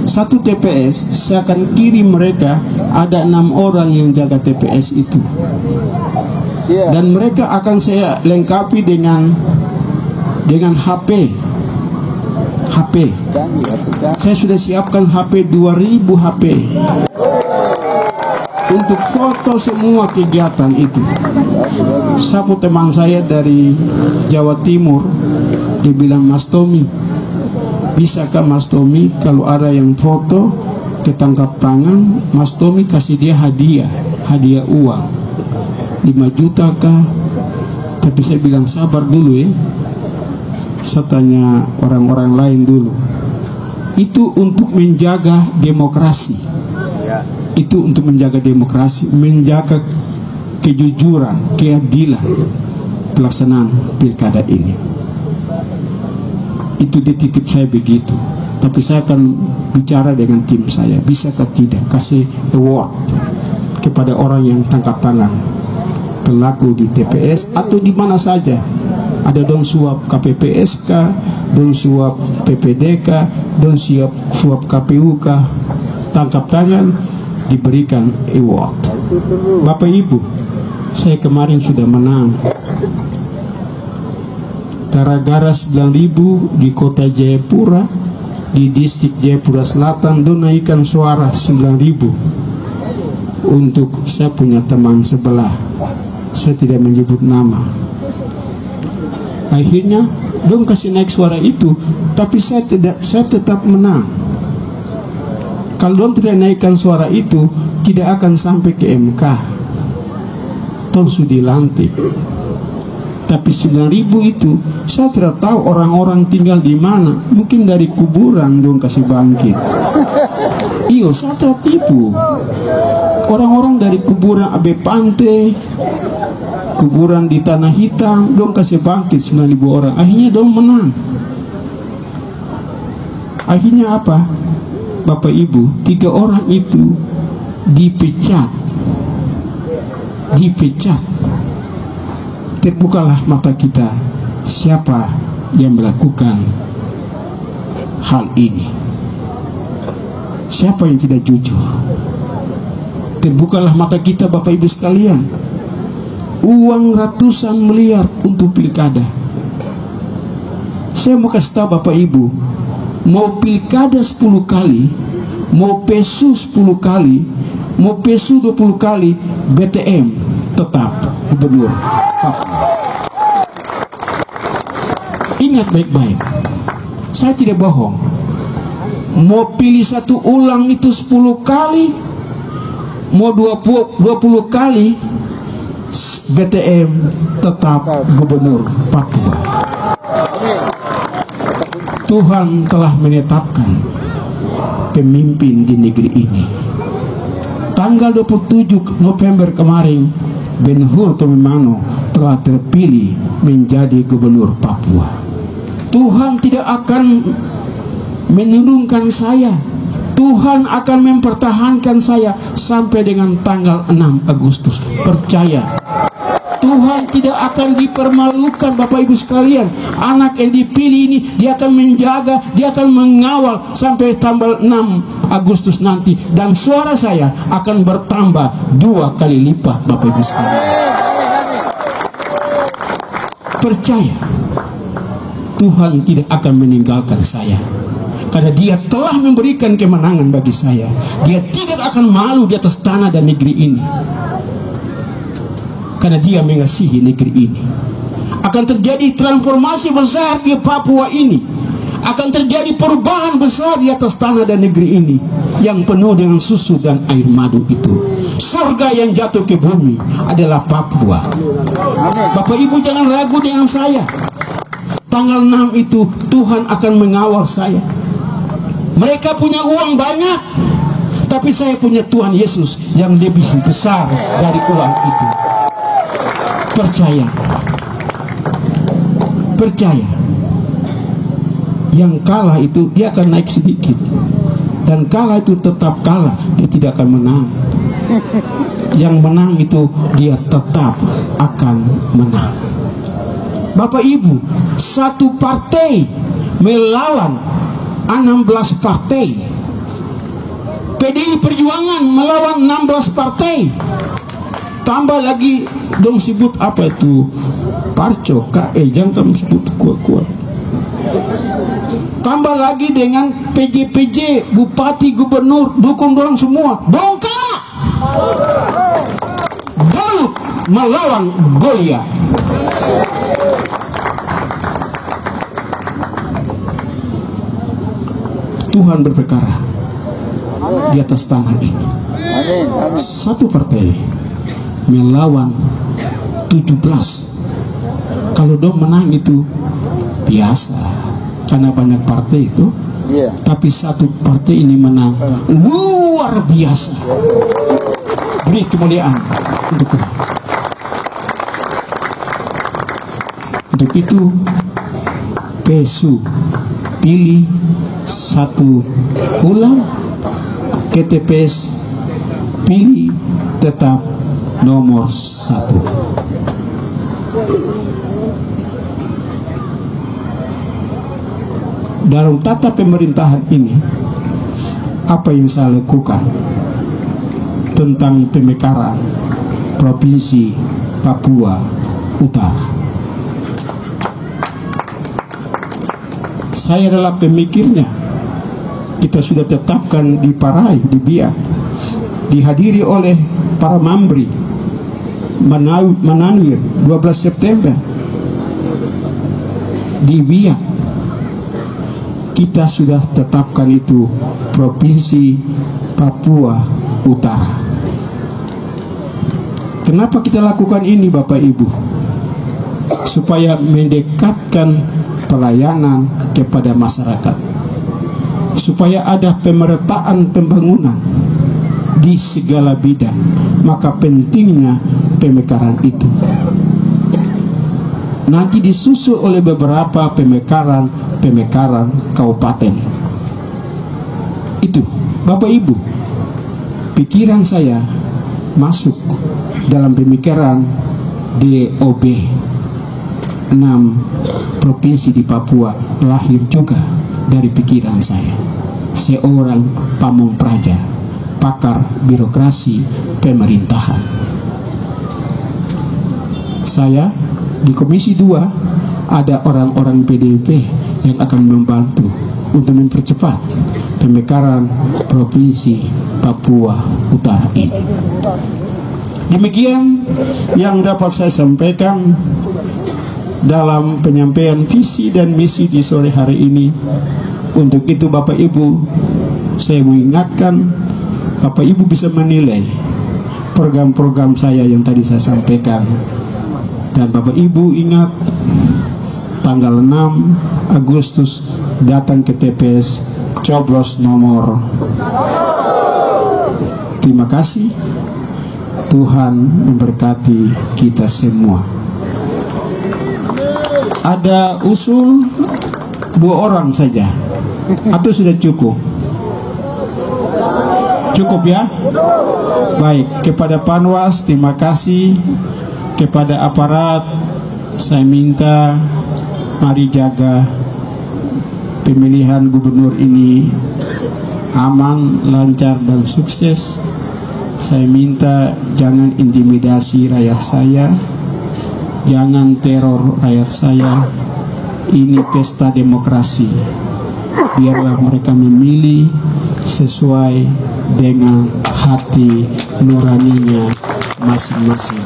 Satu TPS saya akan kirim mereka, ada 6 orang yang jaga TPS itu. Dan mereka akan saya lengkapi dengan HP. Saya sudah siapkan HP 2000 HP untuk foto semua kegiatan itu. Satu teman saya dari Jawa Timur, dia bilang, Mas Tommy, bisakah Mas Tommy kalau ada yang foto ketangkap tangan, Mas Tommy kasih dia hadiah uang 5 juta kah? Tapi saya bilang sabar dulu ya, saya tanya orang-orang lain dulu. Itu untuk menjaga demokrasi, itu untuk menjaga demokrasi, menjaga kejujuran, keadilan pelaksanaan pilkada ini. Itu dititip saya begitu. Tapi saya akan bicara dengan tim saya, bisakah tidak kasih award kepada orang yang tangkap tangan pelaku di TPS atau di mana saja. Ada dong suap KPPS kah, dong suap PPD kah, dong suap KPU kah, tangkap tangan diberikan award. Bapak Ibu, saya kemarin sudah menang gara-gara 9.000 di kota Jayapura, di distrik Jayapura Selatan, don naikkan suara 9.000 untuk saya punya teman sebelah, saya tidak menyebut nama. Akhirnya dong kasih naik suara itu, tapi saya tetap menang. Kalau dong tidak naikkan suara itu, tidak akan sampai ke MK. Tong sudah dilantik. Tapi 9.000 itu saya tidak tahu orang-orang tinggal di mana. Mungkin dari kuburan dong kasih bangkit. Iyo, saya tertipu. Orang-orang dari kuburan Abe Pante, kuburan di Tanah Hitam, dong kasih bangkit 9.000 orang. Akhirnya dong menang. Akhirnya apa? Bapak Ibu, 3 orang itu dipecat. Terbukalah mata kita, siapa yang melakukan hal ini, siapa yang tidak jujur. Terbukalah mata kita Bapak Ibu sekalian. Uang ratusan miliar untuk pilkada. Saya mau kasih tahu Bapak Ibu, mau pilkada 10 kali, mau PSU 10 kali, mau PSU 20 kali, BTM tetap gubernur Papua. Ingat baik-baik, saya tidak bohong. Mau pilih satu ulang itu 10 kali, mau 20 kali, BTM tetap gubernur Papua. Tuhan telah menetapkan pemimpin di negeri ini. Tanggal 27 November kemarin, Ben Hur Tomimano telah terpilih menjadi gubernur Papua. Tuhan tidak akan menurunkan saya. Tuhan akan mempertahankan saya sampai dengan tanggal 6 Agustus. Percaya. Tuhan Tuhan tidak akan dipermalukan, Bapak Ibu sekalian. Anak yang dipilih ini, dia akan menjaga, dia akan mengawal sampai tanggal 6 Agustus nanti. Dan suara saya akan bertambah 2 kali lipat, Bapak Ibu sekalian. Percaya, Tuhan tidak akan meninggalkan saya. Karena dia telah memberikan kemenangan bagi saya. Dia tidak akan malu di atas tanah dan negeri ini. Karena dia mengasihi negeri ini. Akan terjadi transformasi besar di Papua ini. Akan terjadi perubahan besar di atas tanah dan negeri ini. Yang penuh dengan susu dan air madu itu. Surga yang jatuh ke bumi adalah Papua. Bapak Ibu jangan ragu dengan saya. Tanggal 6 itu Tuhan akan mengawal saya. Mereka punya uang banyak, tapi saya punya Tuhan Yesus yang lebih besar dari uang itu. Percaya. Percaya. Yang kalah itu dia akan naik sedikit. Dan kalah itu tetap kalah, dia tidak akan menang. Yang menang itu dia tetap akan menang. Bapak Ibu, satu partai melawan 16 partai. PDI Perjuangan melawan 16 partai. Tambah lagi dong sebut apa itu? Parco, jangan kamu sebut kuat-kuat. Tambah lagi dengan PJ, bupati, gubernur, dukung dorong semua. Bongkar! Daud melawan Goliat. Tuhan berperkara di atas tanah ini. Satu partai melawan 17. Kalau dong menang itu biasa, karena banyak partai itu. Tapi satu partai ini menang luar biasa. Beri kemuliaan untuk Tuhan. Untuk itu PSU pilih satu ulang, KTPS pilih tetap nomor 1. Dalam tata pemerintahan ini, apa yang saya lakukan tentang pemekaran Provinsi Papua Utara? Saya adalah pemikirnya. Kita sudah tetapkan di Parai, di Biak, dihadiri oleh para Mambri Mananwir 12 September di Biak. Kita sudah tetapkan itu Provinsi Papua Utara. Kenapa kita lakukan ini, Bapak Ibu? Supaya mendekatkan pelayanan kepada masyarakat, supaya ada pemerataan pembangunan di segala bidang. Maka pentingnya pemekaran itu nanti disusul oleh beberapa pemekaran kabupaten. Itu Bapak Ibu, pikiran saya masuk dalam pemikiran DOB 6 provinsi di Papua lahir juga dari pikiran saya. Seorang pamong praja, pakar birokrasi pemerintahan. Saya di Komisi 2 ada orang-orang PDIP yang akan membantu untuk mempercepat pemekaran Provinsi Papua Utara ini. Demikian yang dapat saya sampaikan dalam penyampaian visi dan misi di sore hari ini. Untuk itu Bapak Ibu, saya mengingatkan Bapak Ibu bisa menilai program-program saya yang tadi saya sampaikan. Dan Bapak Ibu ingat, tanggal 6 Agustus datang ke TPS, coblos nomor. Terima kasih. Tuhan memberkati kita semua. Ada usul 2 orang saja atau sudah cukup? Cukup ya? Baik, kepada Panwas terima kasih kepada aparat saya minta mari jaga pemilihan gubernur ini aman, lancar dan sukses. Saya minta jangan intimidasi rakyat saya, jangan teror rakyat saya. Ini pesta demokrasi. Biarlah mereka memilih sesuai dengan hati nuraninya masing-masing.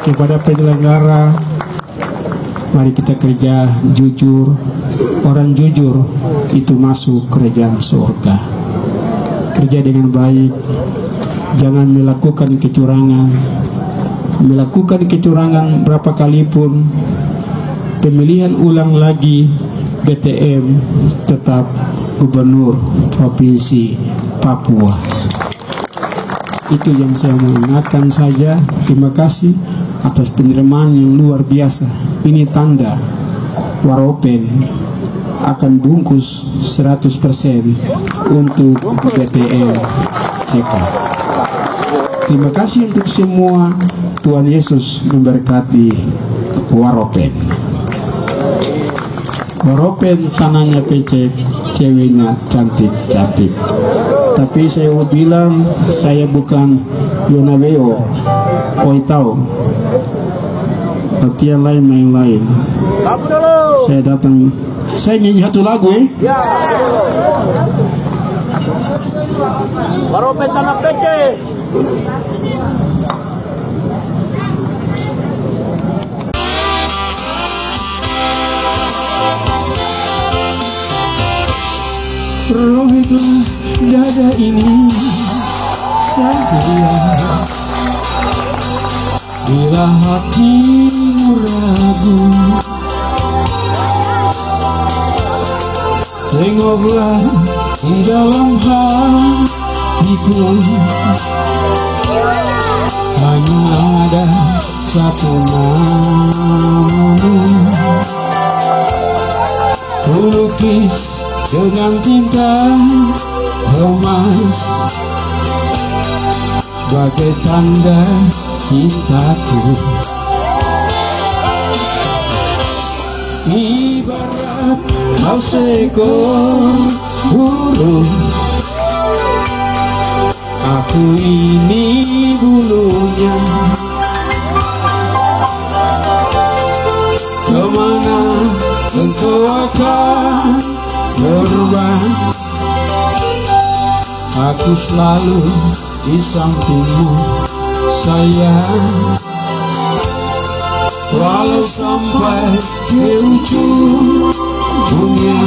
Kepada penyelenggara, mari kita kerja jujur. Orang jujur itu masuk kerajaan surga. Kerja dengan baik, jangan melakukan kecurangan. Melakukan kecurangan berapa kali pun, pemilihan ulang lagi, BTM tetap gubernur Provinsi Papua. Itu yang saya mau ingatkan saja. Terima kasih atas penerimaan yang luar biasa. Ini tanda Waropen akan bungkus 100% untuk BTM CK. Terima kasih untuk semua. Tuhan Yesus memberkati Waropen. Waropen tanahnya pecek, ceweknya cantik-cantik. Tapi saya mau bilang, saya bukan Yonabeo, Oitau, artinya lain main lain. Saya datang, saya nyanyi satu lagu Waropen tanah pecek. Robeklah dada ini sayang, bila hatimu ragu, tengoklah di dalam hatiku, hanya ada satu namamu. Kulukis dengan tinta emas sebagai tanda cintaku, ibarat kau seekor burung, aku ini bulunya. Kemana engkau akan terbang, aku selalu di sampingmu sayang. Walau sampai ke ujung dunia,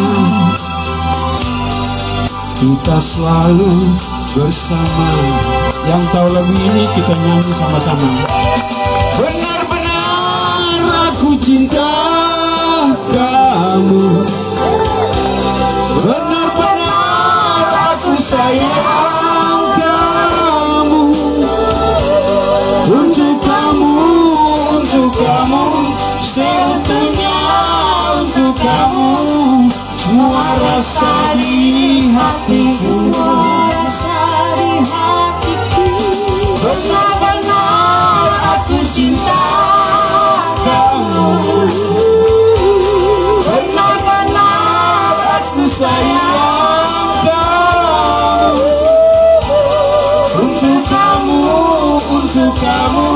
kita selalu bersama. Yang tahu lagu ini kita nyanyi sama-sama. Benar-benar aku cinta kamu, benar-benar aku sayang kamu. Untuk kamu, untuk kamu, seutuhnya untuk kamu. Semua rasa di hatiku, benar-benar aku cinta kamu, benar-benar aku sayang kamu. Untuk kamu, untuk kamu,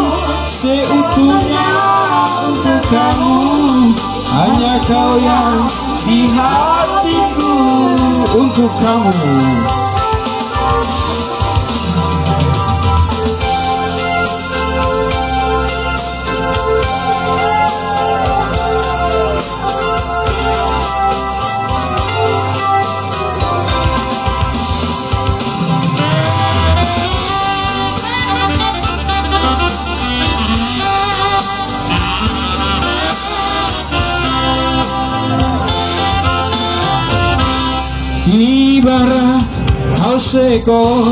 seutuhnya untuk kamu. Hanya kau yang di hatiku, untuk kamu. Ibarat kau seekor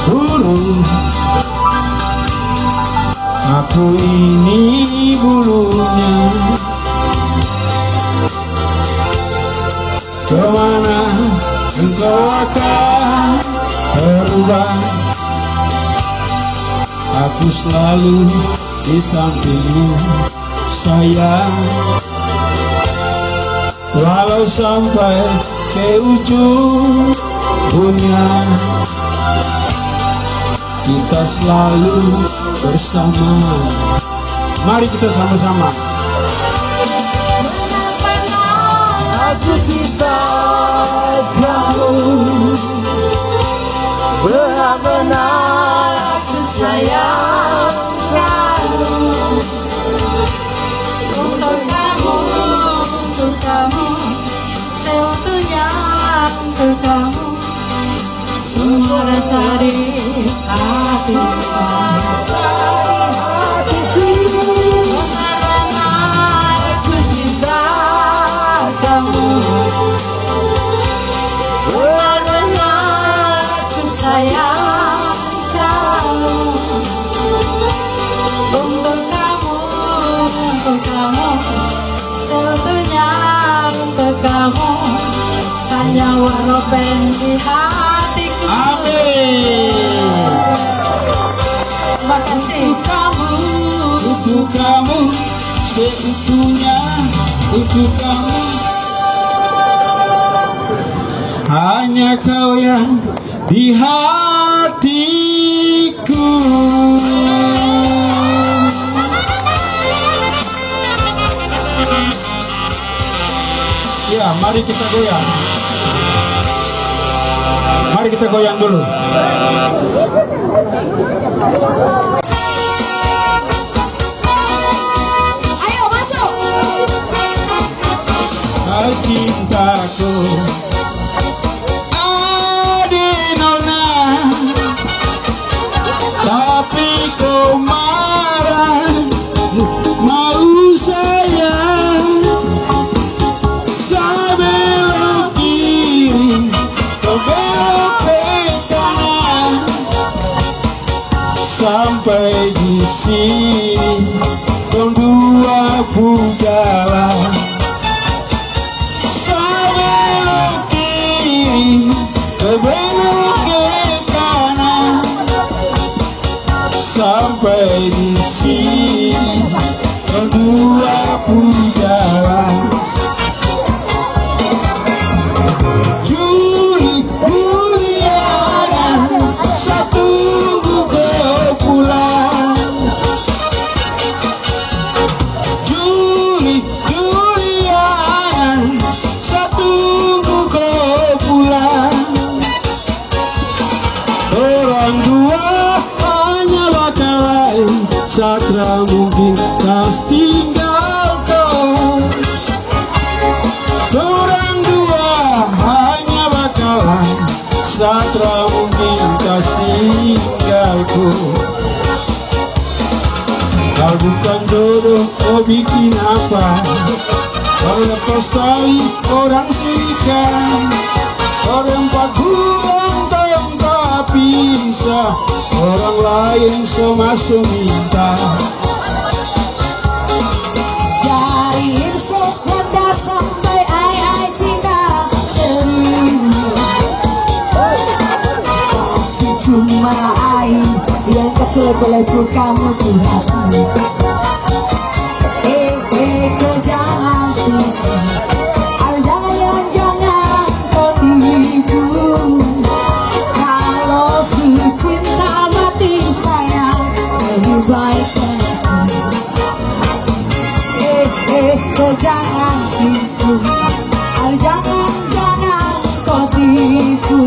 burung, aku ini bulunya. Kemana engkau akan terbang, aku selalu di sampingmu sayang. Walau sampai ke ujung dunia, kita selalu bersama. Mari kita sama-sama. Aku cinta kamu, benar-benar aku sayang kamu. Untuk kamu, seutuhnya untuk kamu, semua rasa di hatiku. Benar-benar aku cinta kamu, benar-benar aku sayang kamu. Untuk kamu, seutuhnya untuk kamu, hanya Waropen di hatiku. Amin. Terima kasih. Untuk kamu, seutuhnya untuk kamu, hanya kau yang di hatiku. Ya, mari kita goyang. Mari kita goyang dulu. Ayo masuk. Cintaku Adi Nona, tapi kau marah, mau saya belok kiri, kau belok ke kanan, sampai di sini kau dua jalan. Belok ke kanan, sampai di sini kedua pun jalan. Juliana, satu kau pulang. Juliana, satu kau pulang. Orang dua hanya bakal lain, Satra mungkin tak tinggal kau. Orang dua hanya bakal lain, Satra mungkin tak tinggal kau. Kau bukan jodoh, kau bikin apa? Kau lepas tali, orang serikat. Kau 4 bulan tak bisa, orang lain semasuk minta. Dari Insos Belanda sampai ai Cina, tapi cuma ai yang kasih label kamu di hati. Kau jangan tipu, jangan kau tipu. Kalau si cinta mati sayang, lebih baik kau jangan tipu, jangan kau tipu.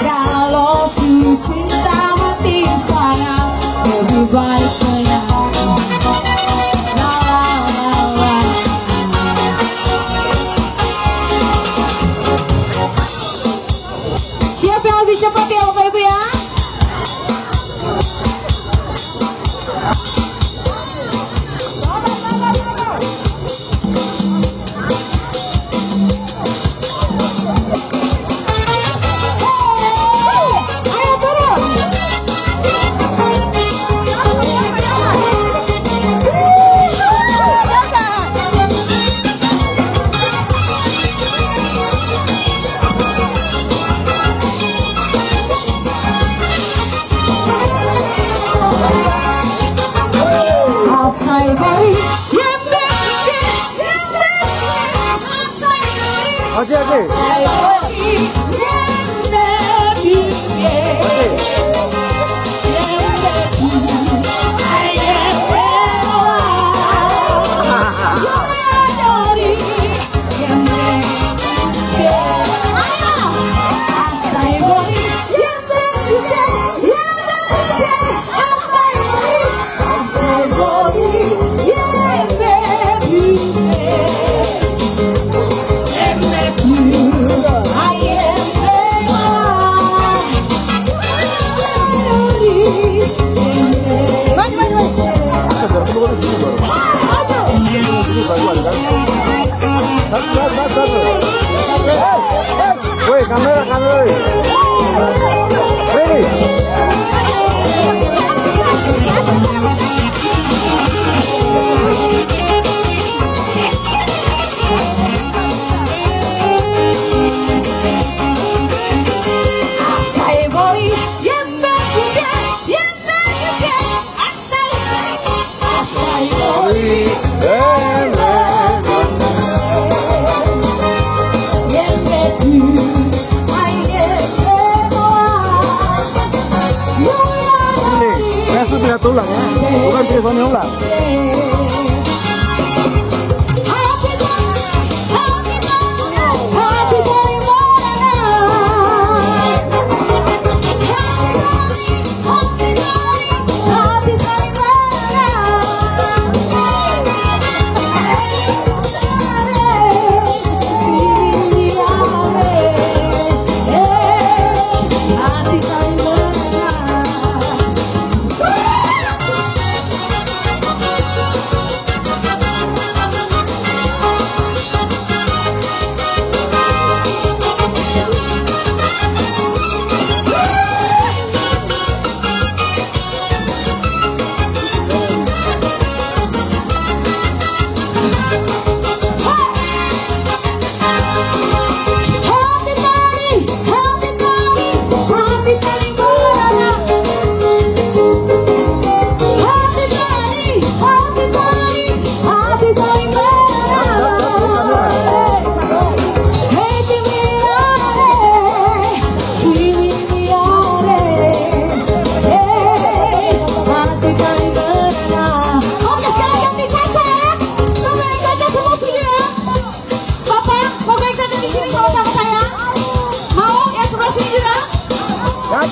Kalau si cinta mati sayang, lebih baik sayang. Siap yang lebih cepat ya Bapak Ibu ya. Ayo turun. Ulang ya, bukan teleponnya ulang.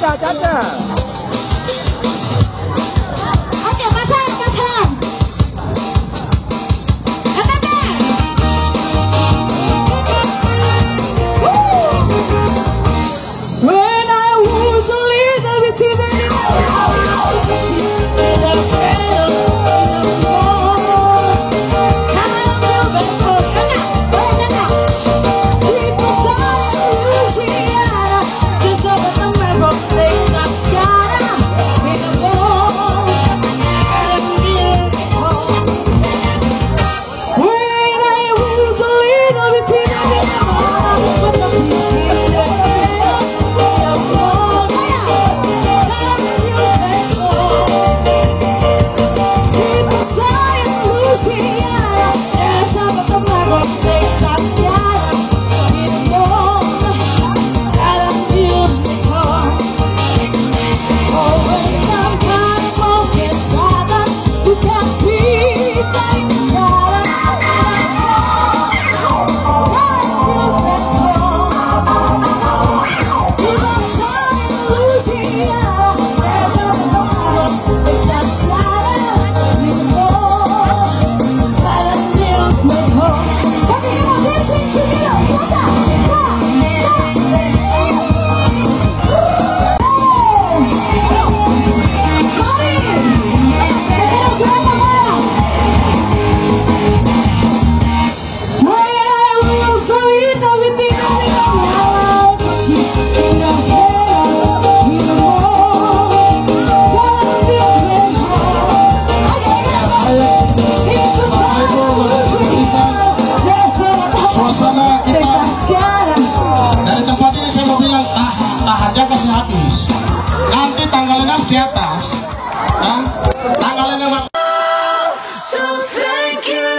Caca. Oke, pasang. When I was a little bit timid, di atas, tanggal 6 thank you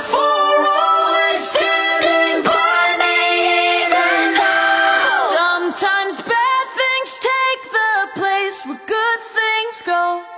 for always standing by me. Radio.